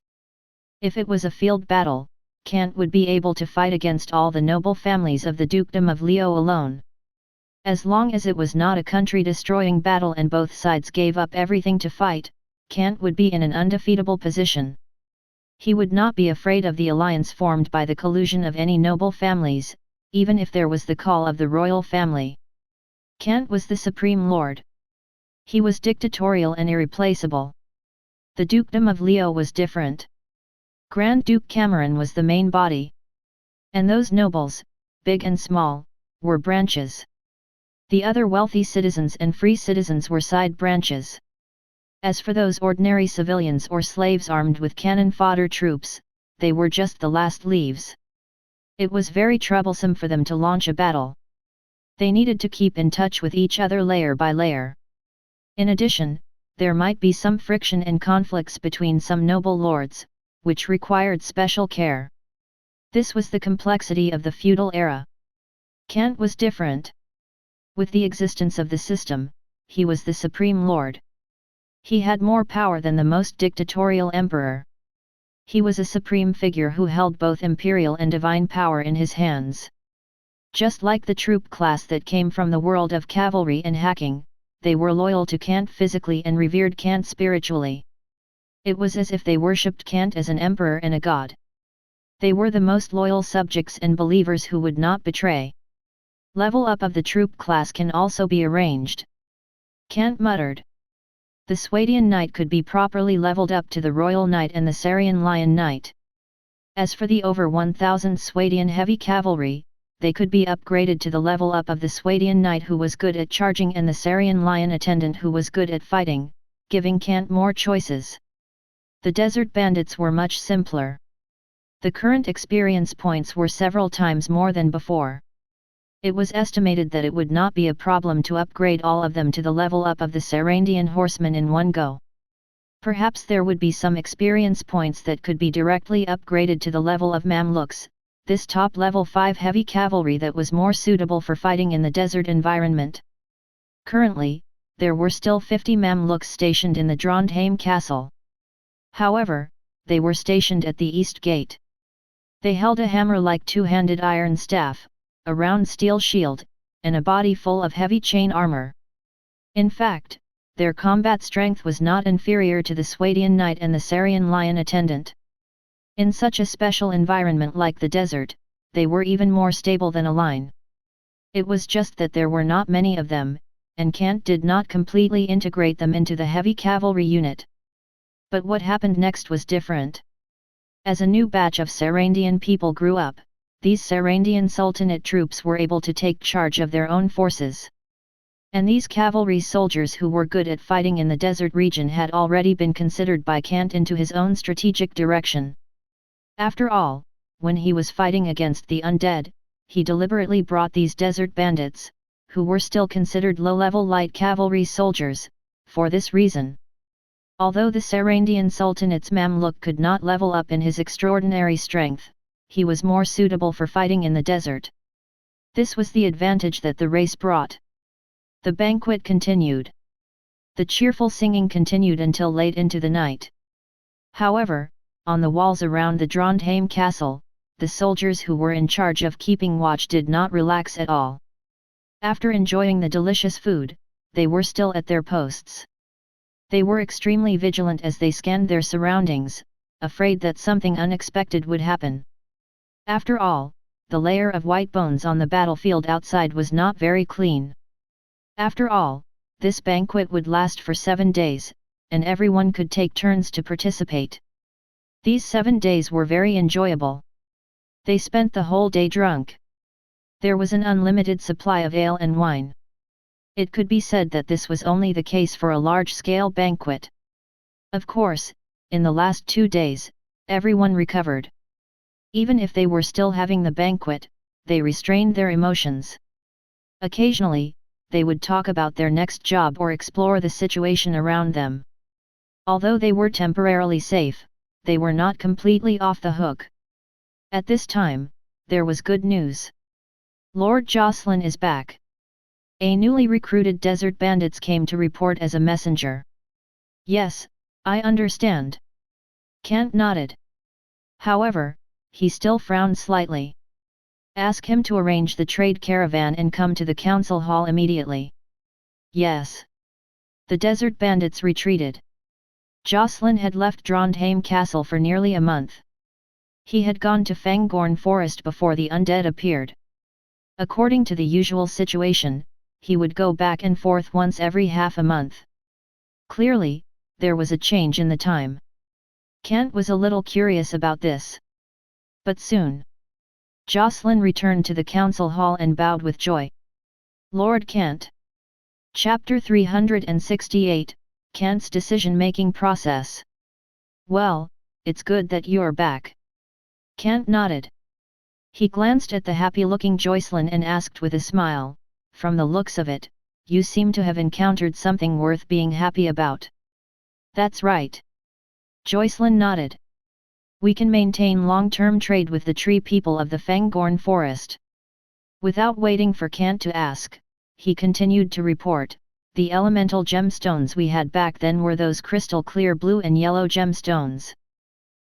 If it was a field battle, Kant would be able to fight against all the noble families of the Dukedom of Leo alone. As long as it was not a country-destroying battle and both sides gave up everything to fight, Kant would be in an undefeatable position. He would not be afraid of the alliance formed by the collusion of any noble families, even if there was the call of the royal family. Kant was the supreme lord. He was dictatorial and irreplaceable. The Dukedom of Leo was different. Grand Duke Cameron was the main body. And those nobles, big and small, were branches. The other wealthy citizens and free citizens were side branches. As for those ordinary civilians or slaves armed with cannon fodder troops, they were just the last leaves. It was very troublesome for them to launch a battle. They needed to keep in touch with each other layer by layer. In addition, there might be some friction and conflicts between some noble lords, which required special care. This was the complexity of the feudal era. Kant was different. With the existence of the system, he was the supreme lord. He had more power than the most dictatorial emperor. He was a supreme figure who held both imperial and divine power in his hands. Just like the troop class that came from the world of cavalry and hacking, they were loyal to Kant physically and revered Kant spiritually. It was as if they worshipped Kant as an emperor and a god. They were the most loyal subjects and believers who would not betray. Level up of the troop class can also be arranged. Kant muttered. The Swadian Knight could be properly leveled up to the Royal Knight and the Sarian Lion Knight. As for the over 1,000 Swadian heavy cavalry, they could be upgraded to the level up of the Swadian Knight who was good at charging and the Sarian Lion Attendant who was good at fighting, giving Kant more choices. The desert bandits were much simpler. The current experience points were several times more than before. It was estimated that it would not be a problem to upgrade all of them to the level up of the Sarandian horsemen in one go. Perhaps there would be some experience points that could be directly upgraded to the level of Mamluks, this top level 5 heavy cavalry that was more suitable for fighting in the desert environment. Currently, there were still 50 Mamluks stationed in the Trondheim castle. However, they were stationed at the east gate. They held a hammer-like two-handed iron staff, a round steel shield, and a body full of heavy chain armor. In fact, their combat strength was not inferior to the Swadian Knight and the Sarian Lion Attendant. In such a special environment like the desert, they were even more stable than a line. It was just that there were not many of them, and Kant did not completely integrate them into the heavy cavalry unit. But what happened next was different. As a new batch of Sarandian people grew up, these Sarandian Sultanate troops were able to take charge of their own forces. And these cavalry soldiers who were good at fighting in the desert region had already been considered by Kant into his own strategic direction. After all, when he was fighting against the undead, he deliberately brought these desert bandits, who were still considered low-level light cavalry soldiers, for this reason. Although the Sarandian Sultanate's Mamluk could not level up in his extraordinary strength, he was more suitable for fighting in the desert. This was the advantage that the race brought. The banquet continued. The cheerful singing continued until late into the night. However, on the walls around the Trondheim castle, the soldiers who were in charge of keeping watch did not relax at all. After enjoying the delicious food, they were still at their posts. They were extremely vigilant as they scanned their surroundings, afraid that something unexpected would happen. After all, the layer of white bones on the battlefield outside was not very clean. After all, this banquet would last for 7 days, and everyone could take turns to participate. These 7 days were very enjoyable. They spent the whole day drunk. There was an unlimited supply of ale and wine. It could be said that this was only the case for a large-scale banquet. Of course, in the last 2 days, everyone recovered. Even if they were still having the banquet, they restrained their emotions. Occasionally, they would talk about their next job or explore the situation around them. Although they were temporarily safe, they were not completely off the hook. At this time, there was good news. Lord Jocelyn is back. A newly recruited desert bandits came to report as a messenger. Yes, I understand. Kant nodded. However, he still frowned slightly. Ask him to arrange the trade caravan and come to the council hall immediately. Yes. The desert bandits retreated. Jocelyn had left Trondheim Castle for nearly a month. He had gone to Fangorn Forest before the undead appeared. According to the usual situation, he would go back and forth once every half a month. Clearly, there was a change in the time. Kant was a little curious about this. But soon, Jocelyn returned to the council hall and bowed with joy. Lord Kant. Chapter 368, Kant's decision-making process. Well, it's good that you're back. Kant nodded. He glanced at the happy-looking Jocelyn and asked with a smile, from the looks of it, you seem to have encountered something worth being happy about. That's right. Jocelyn nodded. We can maintain long-term trade with the tree people of the Fangorn Forest. Without waiting for Kant to ask, he continued to report, the elemental gemstones we had back then were those crystal clear blue and yellow gemstones.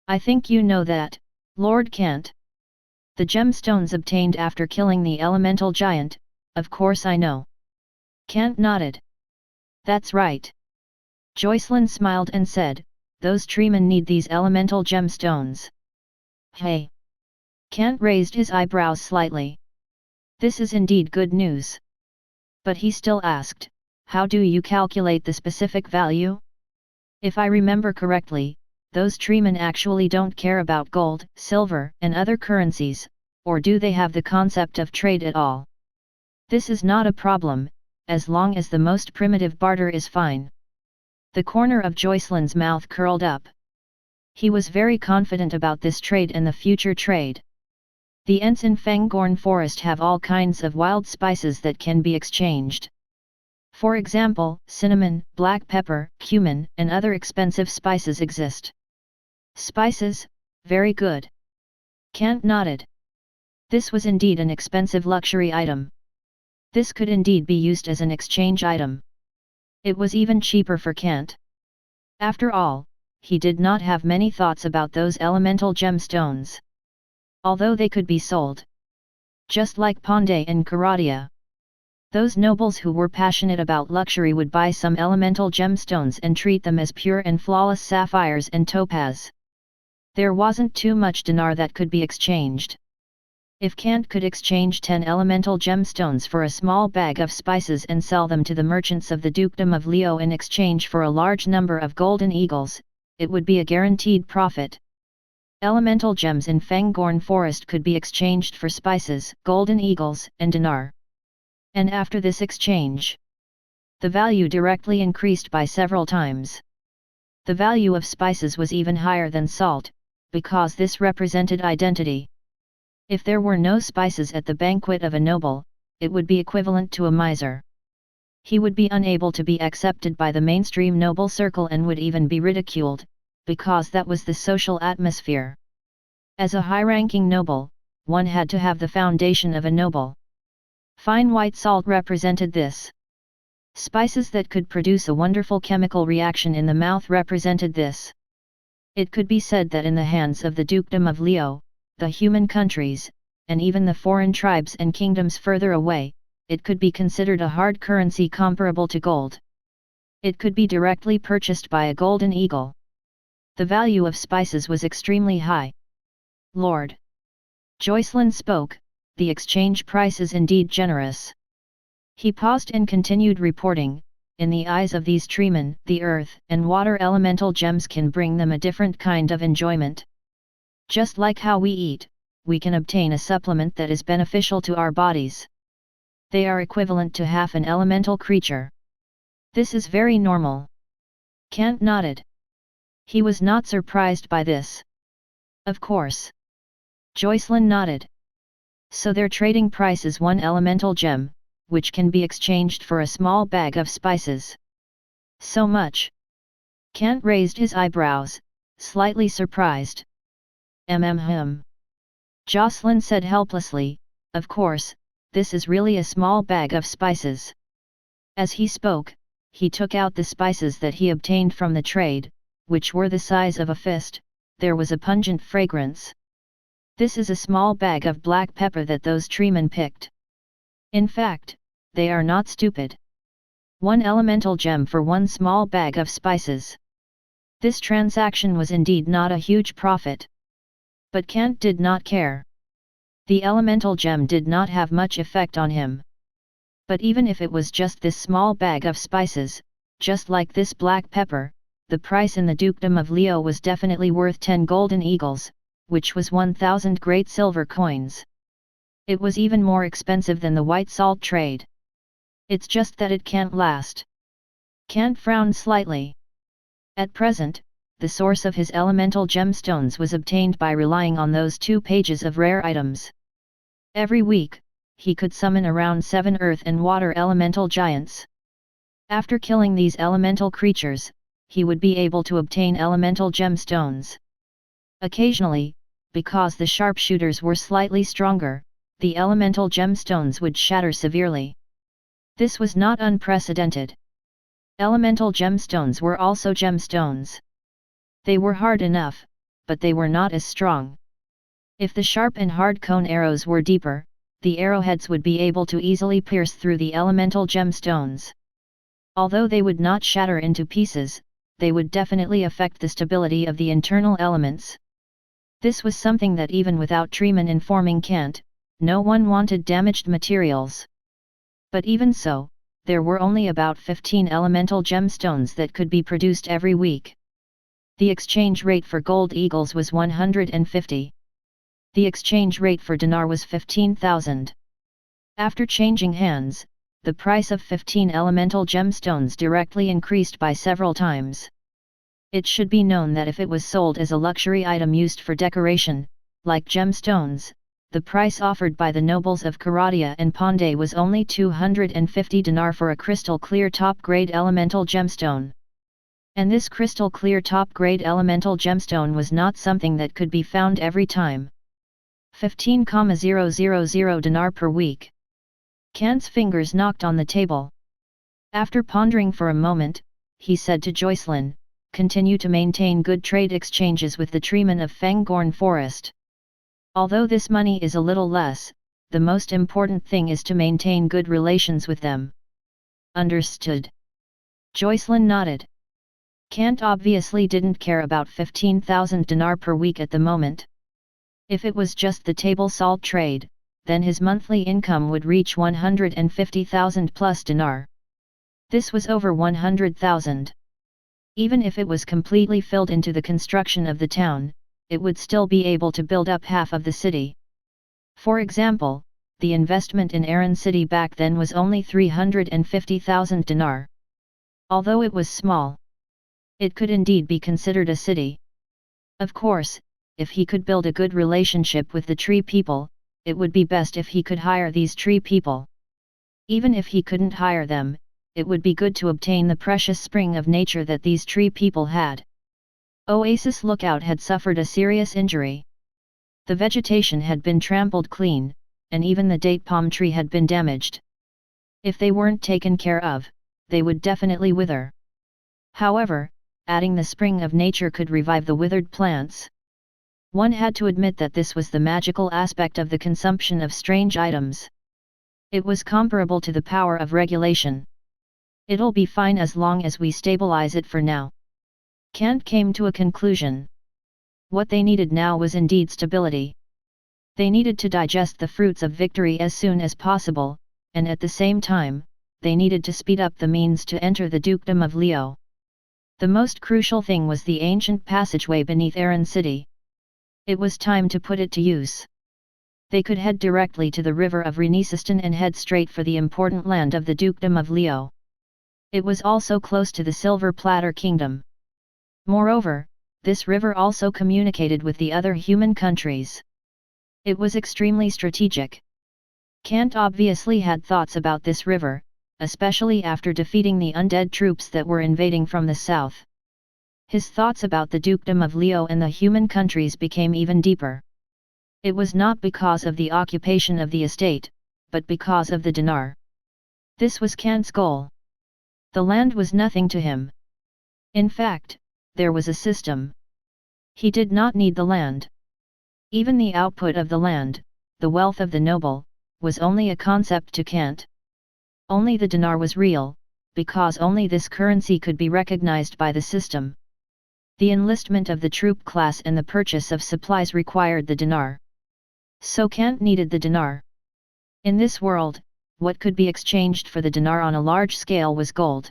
I think you know that, Lord Kant. The gemstones obtained after killing the elemental giant, of course I know. Kant nodded. That's right. Jocelyn smiled and said, those treemen need these elemental gemstones. Hey! Kant raised his eyebrows slightly. This is indeed good news. But he still asked, how do you calculate the specific value? If I remember correctly, those treemen actually don't care about gold, silver, and other currencies, or do they have the concept of trade at all? This is not a problem, as long as the most primitive barter is fine. The corner of Jocelyn's mouth curled up. He was very confident about this trade and the future trade. The Ents in Fangorn Forest have all kinds of wild spices that can be exchanged. For example, cinnamon, black pepper, cumin, and other expensive spices exist. Spices, very good. Kant nodded. This was indeed an expensive luxury item. This could indeed be used as an exchange item. It was even cheaper for Kant. After all, he did not have many thoughts about those elemental gemstones. Although they could be sold. Just like Ponde and Karadia. Those nobles who were passionate about luxury would buy some elemental gemstones and treat them as pure and flawless sapphires and topaz. There wasn't too much dinar that could be exchanged. If Kant could exchange 10 elemental gemstones for a small bag of spices and sell them to the merchants of the Dukedom of Leo in exchange for a large number of golden eagles, it would be a guaranteed profit. Elemental gems in Fangorn Forest could be exchanged for spices, golden eagles, and dinar. And after this exchange, the value directly increased by several times. The value of spices was even higher than salt, because this represented identity. If there were no spices at the banquet of a noble, it would be equivalent to a miser. He would be unable to be accepted by the mainstream noble circle and would even be ridiculed, because that was the social atmosphere. As a high-ranking noble, one had to have the foundation of a noble. Fine white salt represented this. Spices that could produce a wonderful chemical reaction in the mouth represented this. It could be said that in the hands of the Dukedom of Leo, the human countries, and even the foreign tribes and kingdoms further away, it could be considered a hard currency comparable to gold. It could be directly purchased by a golden eagle. The value of spices was extremely high. Lord Jocelyn spoke, the exchange price is indeed generous. He paused and continued reporting, in the eyes of these treemen, the earth and water elemental gems can bring them a different kind of enjoyment. Just like how we eat, we can obtain a supplement that is beneficial to our bodies. They are equivalent to half an elemental creature. This is very normal. Kant nodded. He was not surprised by this. Of course. Jocelyn nodded. So their trading price is one elemental gem, which can be exchanged for a small bag of spices. So much. Kant raised his eyebrows, slightly surprised. Jocelyn said helplessly, of course, this is really a small bag of spices. As he spoke, he took out the spices that he obtained from the trade, which were the size of a fist. There was a pungent fragrance. This is a small bag of black pepper that those treemen picked. In fact, they are not stupid. One elemental gem for one small bag of spices. This transaction was indeed not a huge profit. But Kant did not care. The elemental gem did not have much effect on him. But even if it was just this small bag of spices, just like this black pepper, the price in the Dukedom of Leo was definitely worth 10 golden eagles, which was 1,000 great silver coins. It was even more expensive than the white salt trade. It's just that it can't last. Kant frowned slightly. At present, the source of his elemental gemstones was obtained by relying on those 2 pages of rare items. Every week, he could summon around 7 earth and water elemental giants. After killing these elemental creatures, he would be able to obtain elemental gemstones. Occasionally, because the sharpshooters were slightly stronger, the elemental gemstones would shatter severely. This was not unprecedented. Elemental gemstones were also gemstones. They were hard enough, but they were not as strong. If the sharp and hard cone arrows were deeper, the arrowheads would be able to easily pierce through the elemental gemstones. Although they would not shatter into pieces, they would definitely affect the stability of the internal elements. This was something that even without Treeman informing Kant, no one wanted damaged materials. But even so, there were only about 15 elemental gemstones that could be produced every week. The exchange rate for gold eagles was 150. The exchange rate for dinar was 15,000. After changing hands, the price of 15 elemental gemstones directly increased by several times. It should be known that if it was sold as a luxury item used for decoration, like gemstones, the price offered by the nobles of Karadia and Ponde was only 250 dinar for a crystal clear top-grade elemental gemstone. And this crystal clear top-grade elemental gemstone was not something that could be found every time. 15,000 dinar per week. Kant's fingers knocked on the table. After pondering for a moment, he said to Jocelyn, "Continue to maintain good trade exchanges with the treemen of Fangorn Forest. Although this money is a little less, the most important thing is to maintain good relations with them." Understood. Jocelyn nodded. Kant obviously didn't care about 15,000 dinar per week at the moment. If it was just the table salt trade, then his monthly income would reach 150,000 plus dinar. This was over 100,000. Even if it was completely filled into the construction of the town, it would still be able to build up half of the city. For example, the investment in Aran city back then was only 350,000 dinar. Although it was small, it could indeed be considered a city. Of course, if he could build a good relationship with the tree people, it would be best if he could hire these tree people. Even if he couldn't hire them, it would be good to obtain the precious spring of nature that these tree people had. Oasis Lookout had suffered a serious injury. The vegetation had been trampled clean, and even the date palm tree had been damaged. If they weren't taken care of, they would definitely wither. However, adding the spring of nature could revive the withered plants. One had to admit that this was the magical aspect of the consumption of strange items. It was comparable to the power of regulation. It'll be fine as long as we stabilize it for now. Kant came to a conclusion. What they needed now was indeed stability. They needed to digest the fruits of victory as soon as possible, and at the same time, they needed to speed up the means to enter the dukedom of Leo. The most crucial thing was the ancient passageway beneath Aran city. It was time to put it to use. They could head directly to the river of Renesistan and head straight for the important land of the dukedom of Leo. It was also close to the Silver Platter Kingdom. Moreover, this river also communicated with the other human countries. It was extremely strategic. Kant obviously had thoughts about this river, especially after defeating the undead troops that were invading from the south. His thoughts about the dukedom of Leo and the human countries became even deeper. It was not because of the occupation of the estate, but because of the dinar. This was Kant's goal. The land was nothing to him. In fact, there was a system. He did not need the land. Even the output of the land, the wealth of the noble, was only a concept to Kant. Only the dinar was real, because only this currency could be recognized by the system. The enlistment of the troop class and the purchase of supplies required the dinar. So Kant needed the dinar. In this world, what could be exchanged for the dinar on a large scale was gold.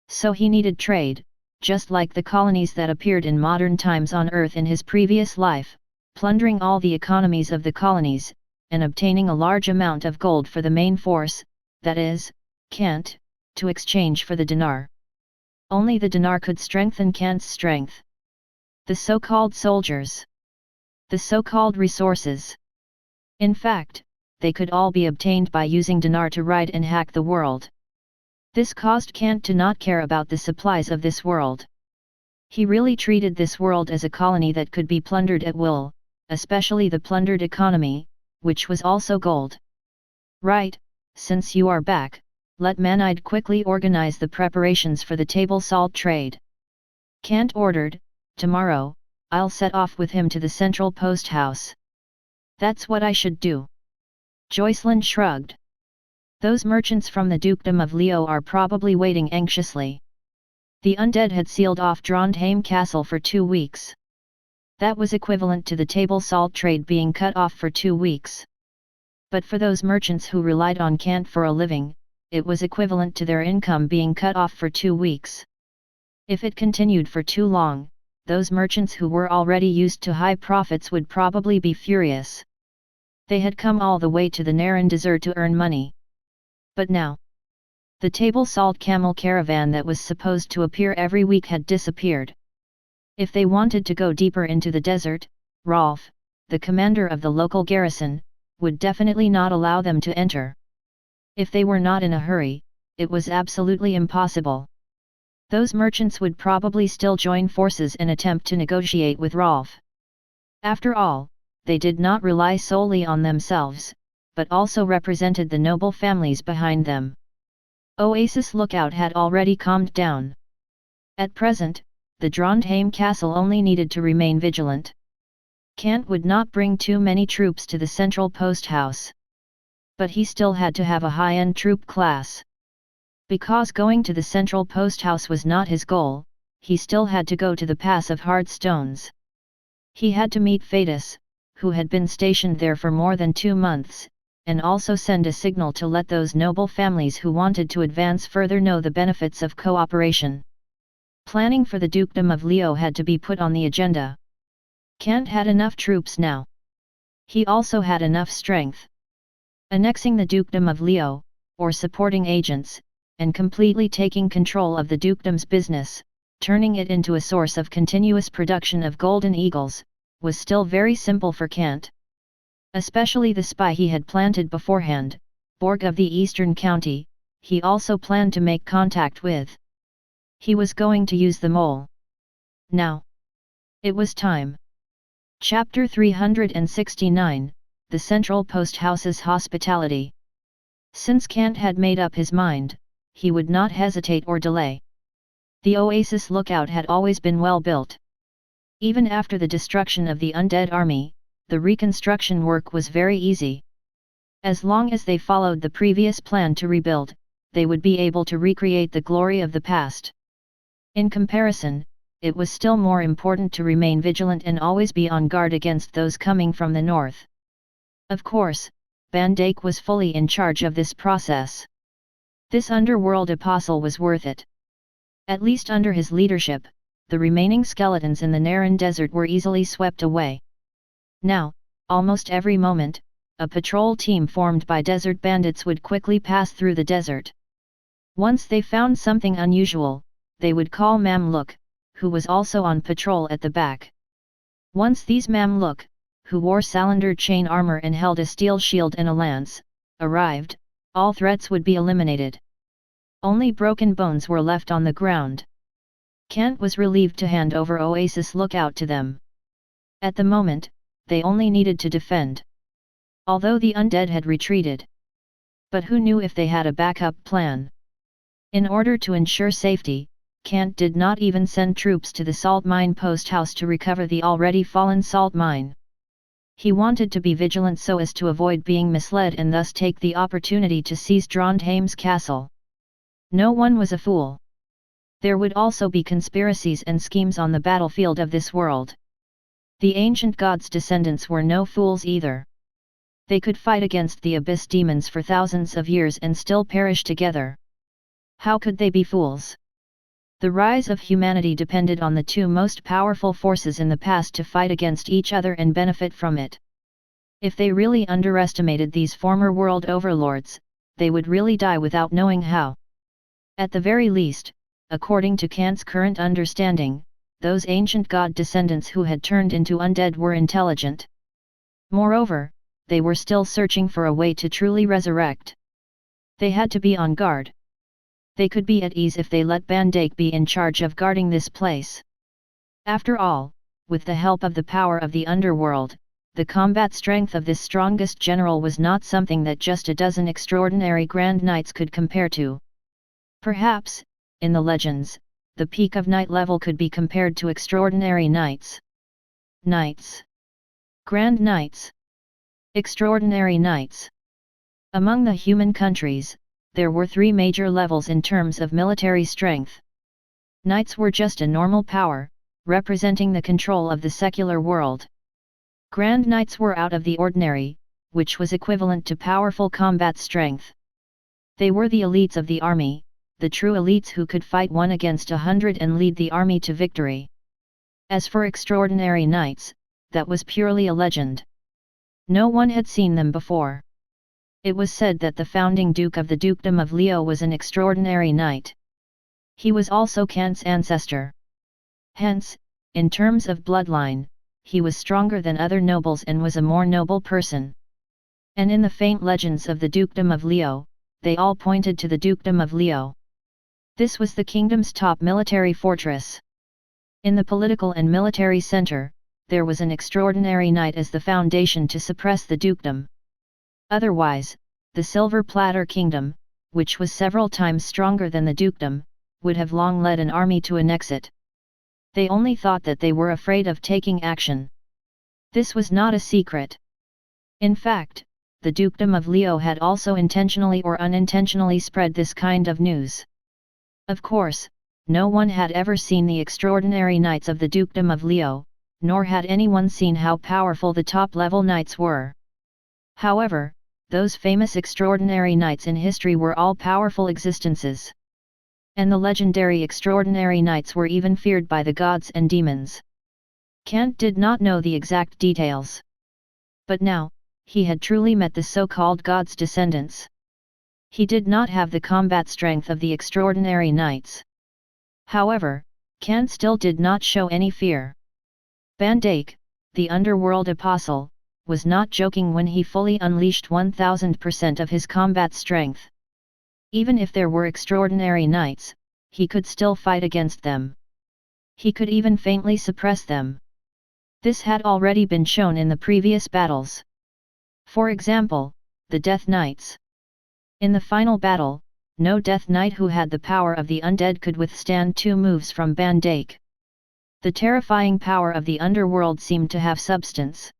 So he needed trade, just like the colonies that appeared in modern times on Earth in his previous life, plundering all the economies of the colonies, and obtaining a large amount of gold for the main force, that is, Kant, to exchange for the dinar. Only the dinar could strengthen Kant's strength. The so-called soldiers. The so-called resources. In fact, they could all be obtained by using dinar to ride and hack the world. This caused Kant to not care about the supplies of this world. He really treated this world as a colony that could be plundered at will, especially the plundered economy, which was also gold. Right, since you are back, let Manide quickly organize the preparations for the table salt trade. Kant ordered, tomorrow, I'll set off with him to the central posthouse. That's what I should do. Jocelyn shrugged. Those merchants from the dukedom of Leo are probably waiting anxiously. The undead had sealed off Trondheim Castle for 2 weeks. That was equivalent to the table salt trade being cut off for 2 weeks. But for those merchants who relied on Kant for a living, it was equivalent to their income being cut off for 2 weeks. If it continued for too long, those merchants who were already used to high profits would probably be furious. They had come all the way to the Naran Desert to earn money. But now, the table salt camel caravan that was supposed to appear every week had disappeared. If they wanted to go deeper into the desert, Rolf, the commander of the local garrison, would definitely not allow them to enter. If they were not in a hurry, it was absolutely impossible. Those merchants would probably still join forces and attempt to negotiate with Rolf. After all, they did not rely solely on themselves, but also represented the noble families behind them. Oasis Lookout had already calmed down. At present, the Trondheim Castle only needed to remain vigilant. Kant would not bring too many troops to the central posthouse. But he still had to have a high-end troop class. Because going to the central posthouse was not his goal, he still had to go to the Pass of Hard Stones. He had to meet Fatus, who had been stationed there for more than 2 months, and also send a signal to let those noble families who wanted to advance further know the benefits of cooperation. Planning for the dukedom of Leo had to be put on the agenda. Kant had enough troops now. He also had enough strength. Annexing the dukedom of Leo, or supporting agents, and completely taking control of the dukedom's business, turning it into a source of continuous production of golden eagles, was still very simple for Kant. Especially the spy he had planted beforehand, Borg of the Eastern County, he also planned to make contact with. He was going to use the mole. Now. It was time. Chapter 369, The Central Posthouse's Hospitality. Since Kant had made up his mind, he would not hesitate or delay. The Oasis lookout had always been well built. Even after the destruction of the undead army, the reconstruction work was very easy. As long as they followed the previous plan to rebuild, they would be able to recreate the glory of the past. In comparison, it was still more important to remain vigilant and always be on guard against those coming from the north. Of course, Van Dijk was fully in charge of this process. This underworld apostle was worth it. At least under his leadership, the remaining skeletons in the Naran desert were easily swept away. Now, almost every moment, a patrol team formed by desert bandits would quickly pass through the desert. Once they found something unusual, they would call Mamluk, who was also on patrol at the back. Once these Mamluk, who wore Salander chain armor and held a steel shield and a lance, arrived, all threats would be eliminated. Only broken bones were left on the ground. Kant was relieved to hand over Oasis lookout to them. At the moment, they only needed to defend. Although the undead had retreated. But who knew if they had a backup plan? In order to ensure safety, Kant did not even send troops to the salt mine Posthouse to recover the already fallen salt mine. He wanted to be vigilant so as to avoid being misled and thus take the opportunity to seize Trondheim's castle. No one was a fool. There would also be conspiracies and schemes on the battlefield of this world. The ancient gods' descendants were no fools either. They could fight against the abyss demons for thousands of years and still perish together. How could they be fools? The rise of humanity depended on the two most powerful forces in the past to fight against each other and benefit from it. If they really underestimated these former world overlords, they would really die without knowing how. At the very least, according to Kant's current understanding, those ancient god descendants who had turned into undead were intelligent. Moreover, they were still searching for a way to truly resurrect. They had to be on guard. They could be at ease if they let Van Dijk be in charge of guarding this place. After all, with the help of the power of the underworld, the combat strength of this strongest general was not something that just a dozen extraordinary grand knights could compare to. Perhaps, in the legends, the peak of knight level could be compared to extraordinary knights. Knights. Grand knights. Extraordinary knights. Among the human countries, there were 3 major levels in terms of military strength. Knights were just a normal power, representing the control of the secular world. Grand knights were out of the ordinary, which was equivalent to powerful combat strength. They were the elites of the army, the true elites who could fight 1 against 100 and lead the army to victory. As for extraordinary knights, that was purely a legend. No one had seen them before. It was said that the founding Duke of the Dukedom of Leo was an extraordinary knight. He was also Kant's ancestor. Hence, in terms of bloodline, he was stronger than other nobles and was a more noble person. And in the faint legends of the Dukedom of Leo, they all pointed to the Dukedom of Leo. This was the kingdom's top military fortress. In the political and military center, there was an extraordinary knight as the foundation to suppress the dukedom. Otherwise, the Silver Platter Kingdom, which was several times stronger than the dukedom, would have long led an army to annex it. They only thought that they were afraid of taking action. This was not a secret. In fact, the Dukedom of Leo had also intentionally or unintentionally spread this kind of news. Of course, no one had ever seen the extraordinary knights of the Dukedom of Leo, nor had anyone seen how powerful the top-level knights were. However, those famous extraordinary knights in history were all powerful existences. And the legendary extraordinary knights were even feared by the gods and demons. Kant did not know the exact details. But now, he had truly met the so-called gods' descendants. He did not have the combat strength of the extraordinary knights. However, Kant still did not show any fear. Van Dijk, the underworld apostle, was not joking when he fully unleashed 1000% of his combat strength. Even if there were extraordinary knights, he could still fight against them. He could even faintly suppress them. This had already been shown in the previous battles. For example, the Death Knights. In the final battle, no Death Knight who had the power of the undead could withstand 2 moves from Van Dijk. The terrifying power of the underworld seemed to have substance.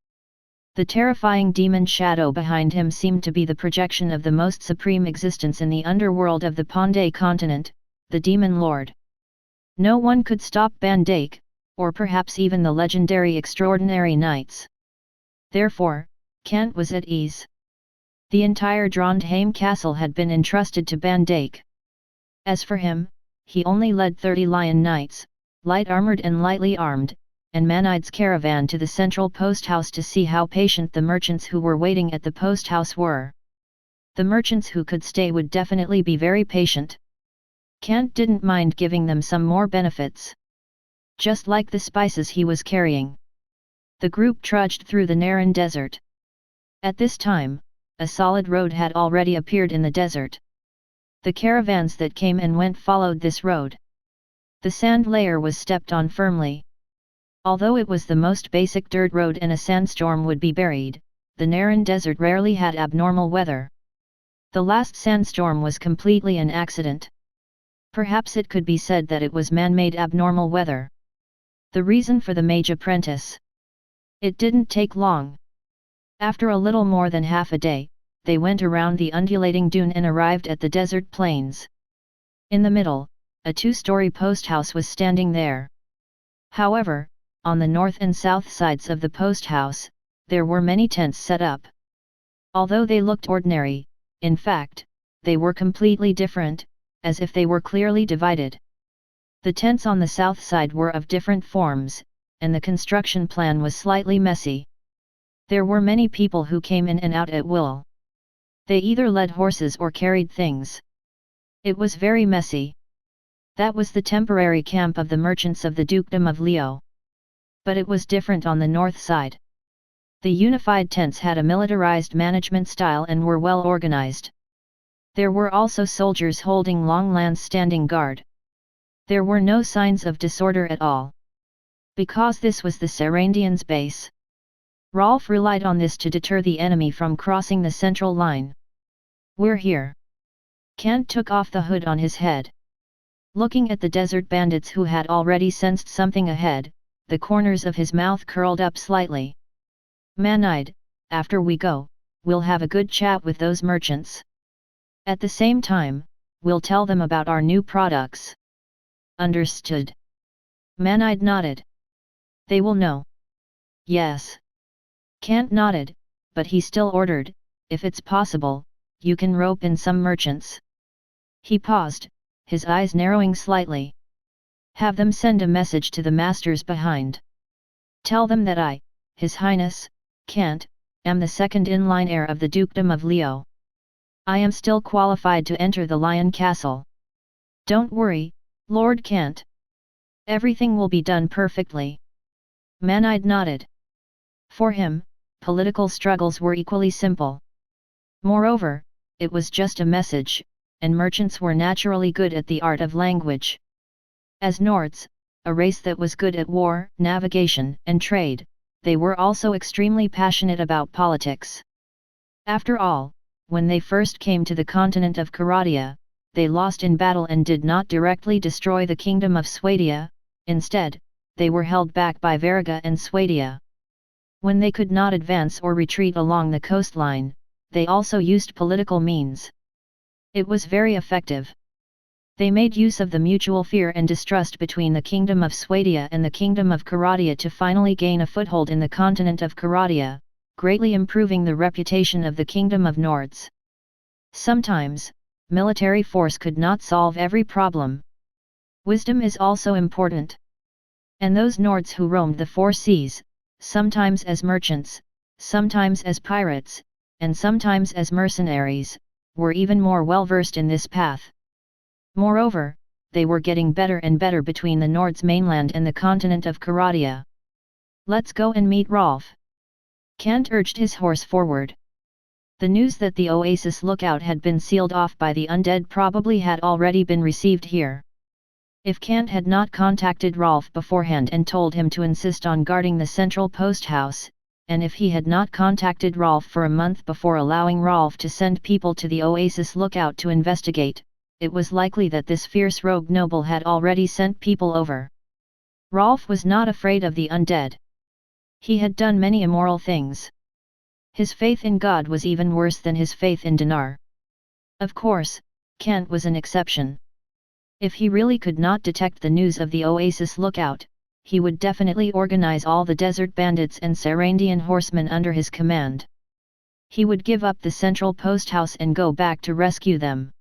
The terrifying demon shadow behind him seemed to be the projection of the most supreme existence in the underworld of the Pandey continent, the Demon Lord. No one could stop Van Dijk, or perhaps even the legendary extraordinary knights. Therefore, Kant was at ease. The entire Trondheim castle had been entrusted to Van Dijk. As for him, he only led 30 lion knights, light-armored and lightly armed, and Manide's caravan to the central posthouse to see how patient the merchants who were waiting at the posthouse were. The merchants who could stay would definitely be very patient. Kant didn't mind giving them some more benefits. Just like the spices he was carrying. The group trudged through the Naran desert. At this time, a solid road had already appeared in the desert. The caravans that came and went followed this road. The sand layer was stepped on firmly. Although it was the most basic dirt road and a sandstorm would be buried, the Naran desert rarely had abnormal weather. The last sandstorm was completely an accident. Perhaps it could be said that it was man-made abnormal weather. The reason for the mage apprentice. It didn't take long. After a little more than half a day, they went around the undulating dune and arrived at the desert plains. In the middle, a 2-story posthouse was standing there. However, on the north and south sides of the posthouse, there were many tents set up. Although they looked ordinary, in fact, they were completely different, as if they were clearly divided. The tents on the south side were of different forms, and the construction plan was slightly messy. There were many people who came in and out at will. They either led horses or carried things. It was very messy. That was the temporary camp of the merchants of the Dukedom of Leo. But it was different on the north side. The unified tents had a militarized management style and were well organized. There were also soldiers holding long lances standing guard. There were no signs of disorder at all. Because this was the Sarandians' base. Rolf relied on this to deter the enemy from crossing the central line. "We're here." Kant took off the hood on his head. Looking at the desert bandits who had already sensed something ahead, the corners of his mouth curled up slightly. "Manide, after we go, we'll have a good chat with those merchants. At the same time, we'll tell them about our new products." "Understood." Manide nodded. "They will know." "Yes." Kant nodded, but he still ordered, "If it's possible, you can rope in some merchants." He paused, his eyes narrowing slightly. "Have them send a message to the masters behind. Tell them that I, His Highness, Kant, am the second-in-line heir of the Dukedom of Leo. I am still qualified to enter the Lion Castle. Don't worry, Lord Kant. Everything will be done perfectly." Manide nodded. For him, political struggles were equally simple. Moreover, it was just a message, and merchants were naturally good at the art of language. As Nords, a race that was good at war, navigation, and trade, they were also extremely passionate about politics. After all, when they first came to the continent of Karadia, they lost in battle and did not directly destroy the kingdom of Swadia. Instead, they were held back by Variga and Swadia. When they could not advance or retreat along the coastline, they also used political means. It was very effective. They made use of the mutual fear and distrust between the kingdom of Swadia and the kingdom of Karadia to finally gain a foothold in the continent of Karadia, greatly improving the reputation of the kingdom of Nords. Sometimes, military force could not solve every problem. Wisdom is also important. And those Nords who roamed the four seas, sometimes as merchants, sometimes as pirates, and sometimes as mercenaries, were even more well versed in this path. Moreover, they were getting better and better between the Nords mainland and the continent of Karadia. Let's go and meet Rolf. Kant urged his horse forward. The news that the Oasis lookout had been sealed off by the undead probably had already been received here. If Kant had not contacted Rolf beforehand and told him to insist on guarding the central posthouse, and if he had not contacted Rolf for a month before allowing Rolf to send people to the Oasis lookout to investigate, it was likely that this fierce rogue noble had already sent people over. Rolf was not afraid of the undead. He had done many immoral things. His faith in God was even worse than his faith in dinar. Of course, Kant was an exception. If he really could not detect the news of the Oasis lookout, he would definitely organize all the desert bandits and Sarandian horsemen under his command. He would give up the central posthouse and go back to rescue them.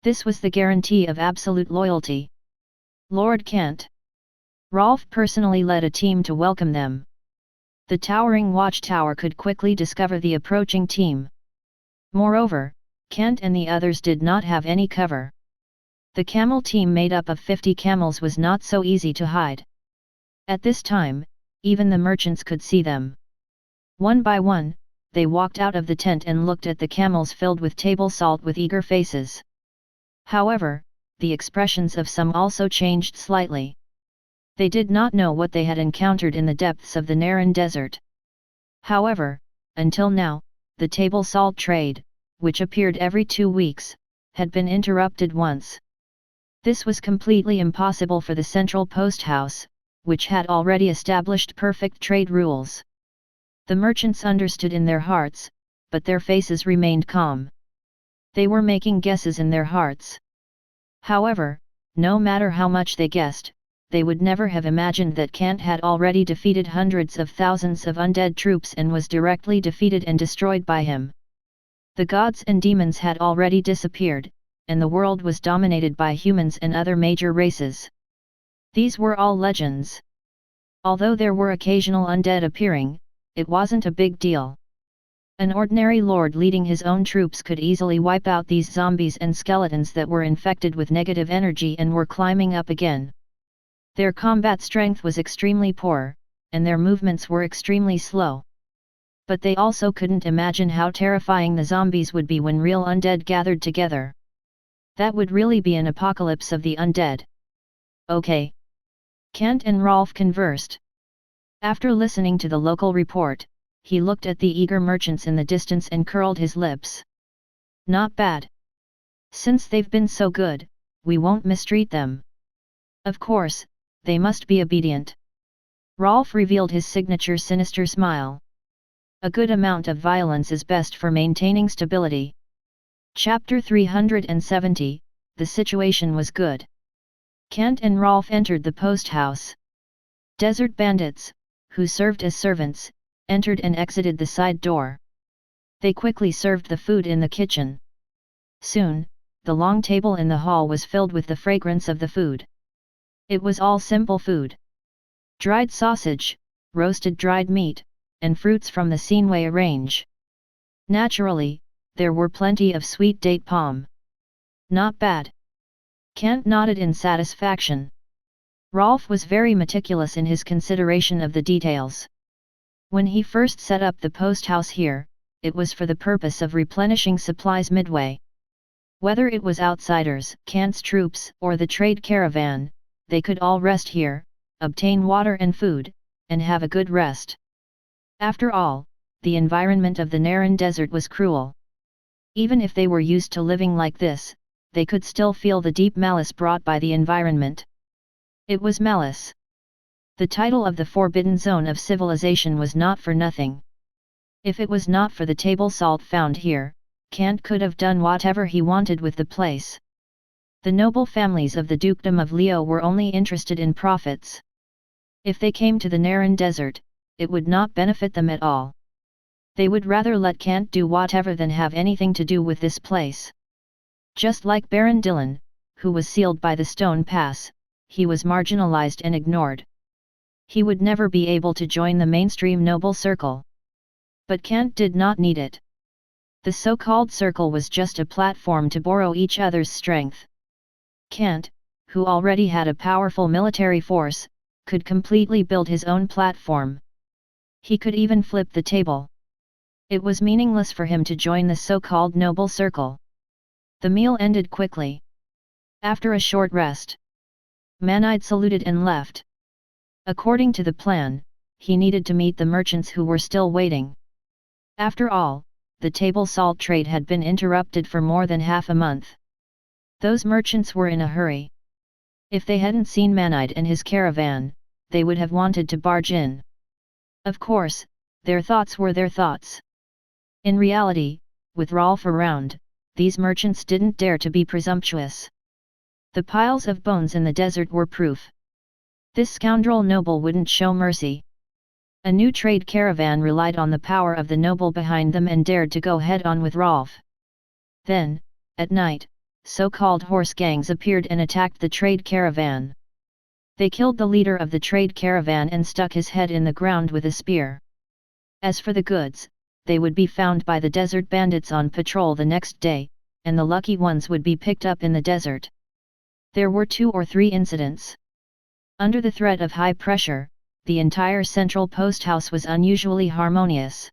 This was the guarantee of absolute loyalty. Lord Kant. Rolf personally led a team to welcome them. The towering watchtower could quickly discover the approaching team. Moreover, Kant and the others did not have any cover. The camel team made up of 50 camels was not so easy to hide. At this time, even the merchants could see them. One by one, they walked out of the tent and looked at the camels filled with table salt with eager faces. However, the expressions of some also changed slightly. They did not know what they had encountered in the depths of the Naran desert. However, until now, the table salt trade, which appeared every 2 weeks, had been interrupted once. This was completely impossible for the central posthouse, which had already established perfect trade rules. The merchants understood in their hearts, but their faces remained calm. They were making guesses in their hearts. However, no matter how much they guessed, they would never have imagined that Kant had already defeated hundreds of thousands of undead troops and was directly defeated and destroyed by him. The gods and demons had already disappeared, and the world was dominated by humans and other major races. These were all legends. Although there were occasional undead appearing, it wasn't a big deal. An ordinary lord leading his own troops could easily wipe out these zombies and skeletons that were infected with negative energy and were climbing up again. Their combat strength was extremely poor, and their movements were extremely slow. But they also couldn't imagine how terrifying the zombies would be when real undead gathered together. That would really be an apocalypse of the undead. Okay. Kant and Rolf conversed. After listening to the local report, he looked at the eager merchants in the distance and curled his lips. Not bad. Since they've been so good, we won't mistreat them. Of course, they must be obedient. Rolf revealed his signature sinister smile. A good amount of violence is best for maintaining stability. Chapter 370, The situation was good. Kant and Rolf entered the posthouse. Desert bandits, who served as servants, entered and exited the side door. They quickly served the food in the kitchen. Soon, the long table in the hall was filled with the fragrance of the food. It was all simple food. Dried sausage, roasted dried meat, and fruits from the Sinway range. Naturally, there were plenty of sweet date palm. Not bad. Kant nodded in satisfaction. Rolf was very meticulous in his consideration of the details. When he first set up the posthouse here, it was for the purpose of replenishing supplies midway. Whether it was outsiders, Kant's troops, or the trade caravan, they could all rest here, obtain water and food, and have a good rest. After all, the environment of the Naran desert was cruel. Even if they were used to living like this, they could still feel the deep malice brought by the environment. It was malice. The title of the Forbidden Zone of Civilization was not for nothing. If it was not for the table salt found here, Kant could have done whatever he wanted with the place. The noble families of the Dukedom of Leo were only interested in profits. If they came to the Naran Desert, it would not benefit them at all. They would rather let Kant do whatever than have anything to do with this place. Just like Baron Dillon, who was sealed by the Stone Pass, he was marginalized and ignored. He would never be able to join the mainstream noble circle. But Kant did not need it. The so-called circle was just a platform to borrow each other's strength. Kant, who already had a powerful military force, could completely build his own platform. He could even flip the table. It was meaningless for him to join the so-called noble circle. The meal ended quickly. After a short rest, Manide saluted and left. According to the plan, he needed to meet the merchants who were still waiting. After all, the table salt trade had been interrupted for more than half a month. Those merchants were in a hurry. If they hadn't seen Manide and his caravan, they would have wanted to barge in. Of course, their thoughts were their thoughts. In reality, with Rolf around, these merchants didn't dare to be presumptuous. The piles of bones in the desert were proof. This scoundrel noble wouldn't show mercy. A new trade caravan relied on the power of the noble behind them and dared to go head-on with Rolf. Then, at night, so-called horse gangs appeared and attacked the trade caravan. They killed the leader of the trade caravan and stuck his head in the ground with a spear. As for the goods, they would be found by the desert bandits on patrol the next day, and the lucky ones would be picked up in the desert. There were 2 or 3 incidents. Under the threat of high pressure, the entire central posthouse was unusually harmonious.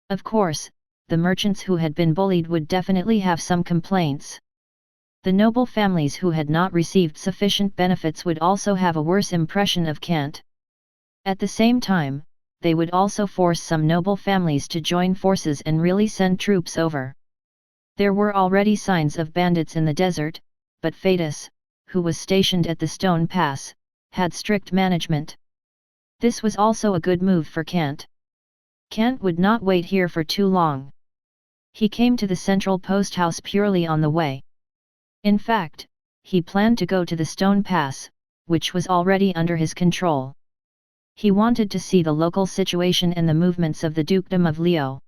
Of course, the merchants who had been bullied would definitely have some complaints. The noble families who had not received sufficient benefits would also have a worse impression of Kant. At the same time, they would also force some noble families to join forces and really send troops over. There were already signs of bandits in the desert, but Phaetus, who was stationed at the Stone Pass, had strict management. This was also a good move for Kant. Kant would not wait here for too long. He came to the central posthouse purely on the way. In fact, he planned to go to the Stone Pass, which was already under his control. He wanted to see the local situation and the movements of the Dukedom of Leo.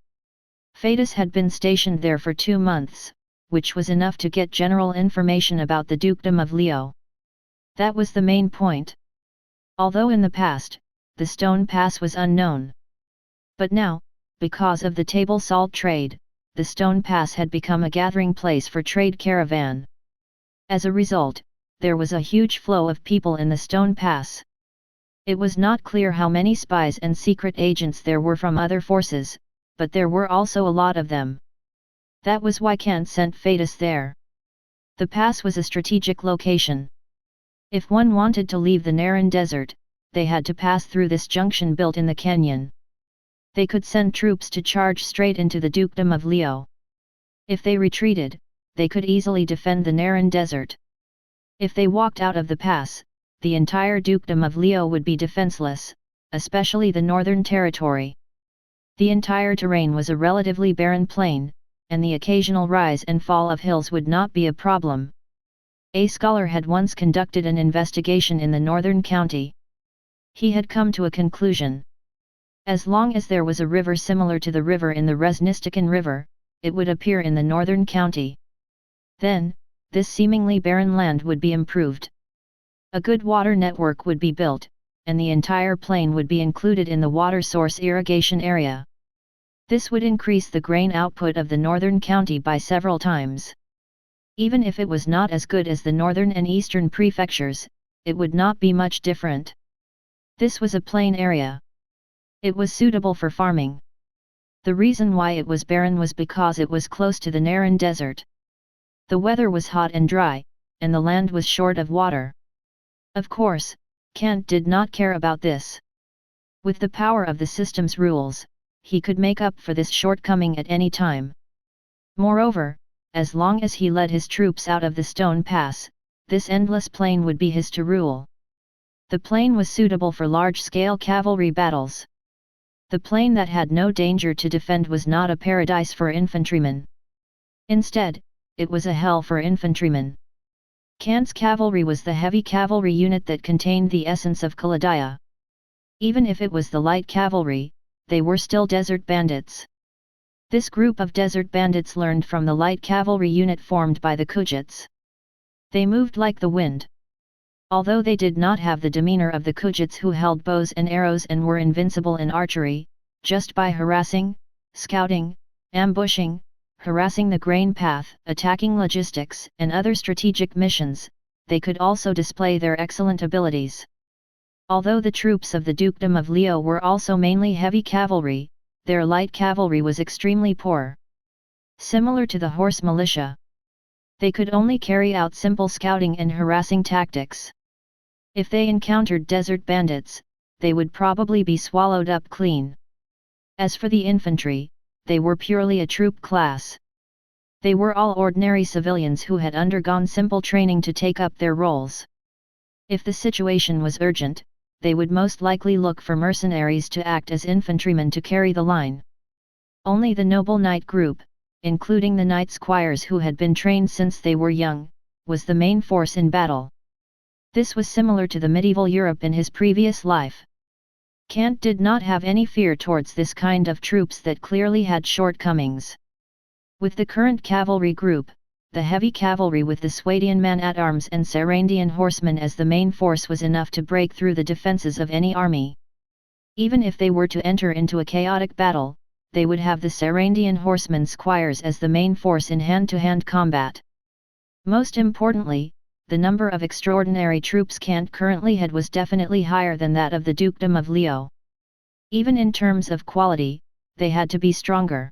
Phaetus had been stationed there for 2 months, which was enough to get general information about the Dukedom of Leo. That was the main point. Although in the past, the Stone Pass was unknown. But now, because of the table salt trade, the Stone Pass had become a gathering place for trade caravan. As a result, there was a huge flow of people in the Stone Pass. It was not clear how many spies and secret agents there were from other forces, but there were also a lot of them. That was why Kant sent Phaetus there. The pass was a strategic location. If one wanted to leave the Naran Desert, they had to pass through this junction built in the canyon. They could send troops to charge straight into the Dukedom of Leo. If they retreated, they could easily defend the Naran Desert. If they walked out of the pass, the entire Dukedom of Leo would be defenseless, especially the northern territory. The entire terrain was a relatively barren plain, and the occasional rise and fall of hills would not be a problem. A scholar had once conducted an investigation in the northern county. He had come to a conclusion. As long as there was a river similar to the river in the Resnistican River, it would appear in the northern county. Then, this seemingly barren land would be improved. A good water network would be built, and the entire plain would be included in the water source irrigation area. This would increase the grain output of the northern county by several times. Even if it was not as good as the northern and eastern prefectures, it would not be much different. This was a plain area. It was suitable for farming. The reason why it was barren was because it was close to the Naran Desert. The weather was hot and dry, and the land was short of water. Of course, Kant did not care about this. With the power of the system's rules, he could make up for this shortcoming at any time. Moreover, as long as he led his troops out of the Stone Pass, this endless plain would be his to rule. The plain was suitable for large-scale cavalry battles. The plain that had no danger to defend was not a paradise for infantrymen. Instead, it was a hell for infantrymen. Kant's cavalry was the heavy cavalry unit that contained the essence of Kaladaya. Even if it was the light cavalry, they were still desert bandits. This group of desert bandits learned from the light cavalry unit formed by the Kujits. They moved like the wind. Although they did not have the demeanor of the Kujits who held bows and arrows and were invincible in archery, just by harassing, scouting, ambushing, harassing the grain path, attacking logistics and other strategic missions, they could also display their excellent abilities. Although the troops of the Dukedom of Leo were also mainly heavy cavalry, their light cavalry was extremely poor. Similar to the horse militia, they could only carry out simple scouting and harassing tactics. If they encountered desert bandits, they would probably be swallowed up clean. As for the infantry, they were purely a troop class. They were all ordinary civilians who had undergone simple training to take up their roles. If the situation was urgent, they would most likely look for mercenaries to act as infantrymen to carry the line. Only the noble knight group, including the knight squires who had been trained since they were young, was the main force in battle. This was similar to the medieval Europe in his previous life. Kant did not have any fear towards this kind of troops that clearly had shortcomings. With the current cavalry group, the heavy cavalry with the Swadian man-at-arms and Sarandian horsemen as the main force was enough to break through the defences of any army. Even if they were to enter into a chaotic battle, they would have the Sarandian horsemen squires as the main force in hand-to-hand combat. Most importantly, the number of extraordinary troops Kant currently had was definitely higher than that of the Dukedom of Leo. Even in terms of quality, they had to be stronger.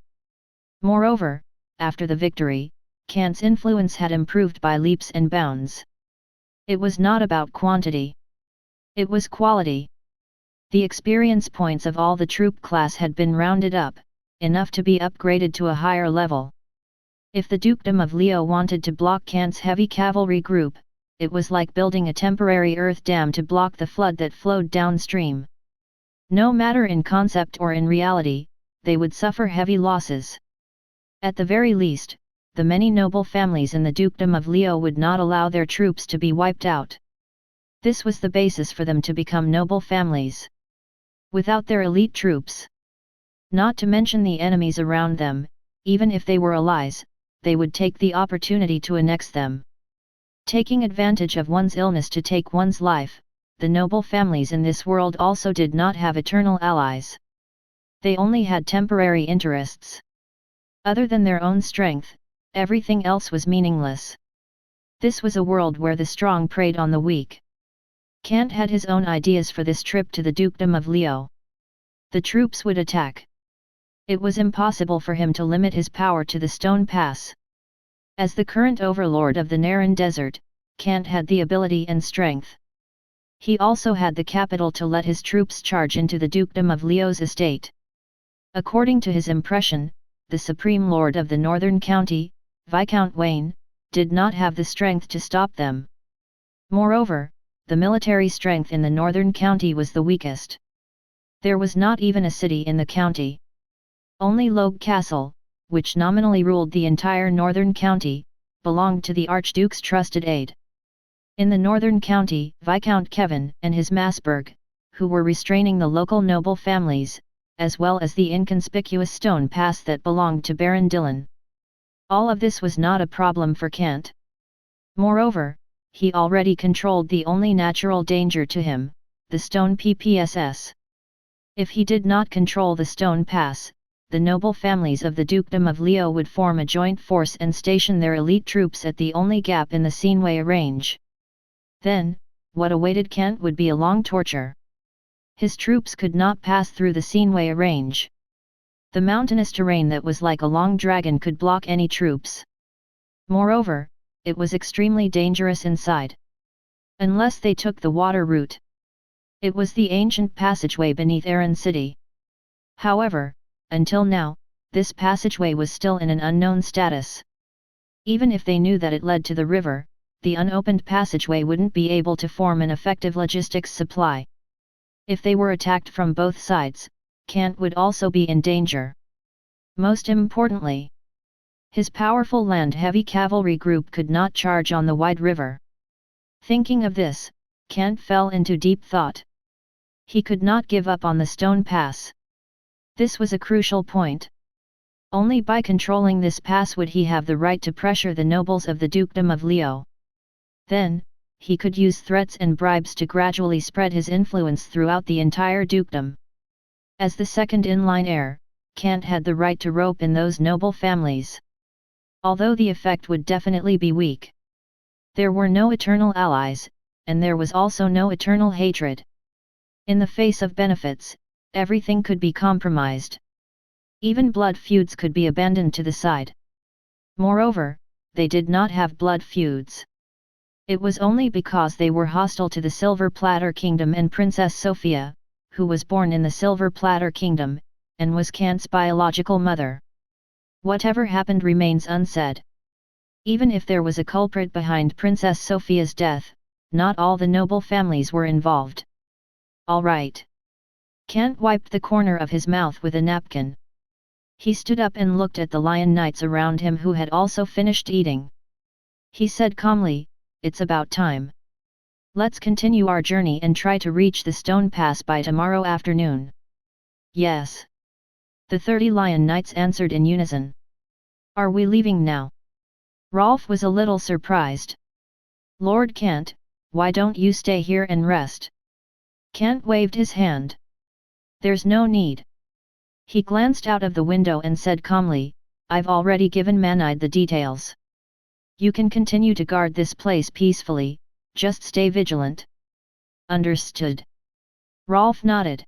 Moreover, after the victory, Kant's influence had improved by leaps and bounds. It was not about quantity. It was quality. The experience points of all the troop class had been rounded up, enough to be upgraded to a higher level. If the Dukedom of Leo wanted to block Kant's heavy cavalry group, it was like building a temporary earth dam to block the flood that flowed downstream. No matter in concept or in reality, they would suffer heavy losses. At the very least, the many noble families in the Dukedom of Leo would not allow their troops to be wiped out. This was the basis for them to become noble families. Without their elite troops, not to mention the enemies around them, even if they were allies, they would take the opportunity to annex them. Taking advantage of one's illness to take one's life, the noble families in this world also did not have eternal allies. They only had temporary interests. Other than their own strength, everything else was meaningless. This was a world where the strong preyed on the weak. Kant had his own ideas for this trip to the Dukedom of Leo. The troops would attack. It was impossible for him to limit his power to the Stone Pass. As the current overlord of the Naran Desert, Kant had the ability and strength. He also had the capital to let his troops charge into the Dukedom of Leo's estate. According to his impression, the Supreme Lord of the Northern County, Viscount Wayne, did not have the strength to stop them. Moreover, the military strength in the Northern County was the weakest. There was not even a city in the county. Only Logue Castle, which nominally ruled the entire Northern County, belonged to the Archduke's trusted aide. In the Northern County, Viscount Kevin and his Masburg, who were restraining the local noble families, as well as the inconspicuous stone pass that belonged to Baron Dillon. All of this was not a problem for Kant. Moreover, he already controlled the only natural danger to him, the stone PPSS. If he did not control the stone pass, the noble families of the Dukedom of Leo would form a joint force and station their elite troops at the only gap in the Seenway range. Then, what awaited Kant would be a long torture. His troops could not pass through the Seenway range. The mountainous terrain that was like a long dragon could block any troops. Moreover, it was extremely dangerous inside. Unless they took the water route. It was the ancient passageway beneath Aran City. However, until now, this passageway was still in an unknown status. Even if they knew that it led to the river, the unopened passageway wouldn't be able to form an effective logistics supply. If they were attacked from both sides, Kant would also be in danger. Most importantly, his powerful land-heavy cavalry group could not charge on the wide river. Thinking of this, Kant fell into deep thought. He could not give up on the stone pass. This was a crucial point. Only by controlling this pass would he have the right to pressure the nobles of the dukedom of Leo. Then, he could use threats and bribes to gradually spread his influence throughout the entire dukedom. As the second-in-line heir, Kant had the right to rope in those noble families. Although the effect would definitely be weak. There were no eternal allies, and there was also no eternal hatred. In the face of benefits, everything could be compromised. Even blood feuds could be abandoned to the side. Moreover, they did not have blood feuds. It was only because they were hostile to the Silver Platter Kingdom and Princess Sophia, who was born in the Silver Platter Kingdom, and was Kant's biological mother. Whatever happened remains unsaid. Even if there was a culprit behind Princess Sophia's death, not all the noble families were involved. All right. Kant wiped the corner of his mouth with a napkin. He stood up and looked at the lion knights around him who had also finished eating. He said calmly, "It's about time. Let's continue our journey and try to reach the stone pass by tomorrow afternoon." "Yes." The 30 lion knights answered in unison. "Are we leaving now?" Rolf was a little surprised. "Lord Kant, why don't you stay here and rest?" Kant waved his hand. "There's no need." He glanced out of the window and said calmly, "I've already given Manide the details. You can continue to guard this place peacefully, just stay vigilant." "Understood." Rolf nodded.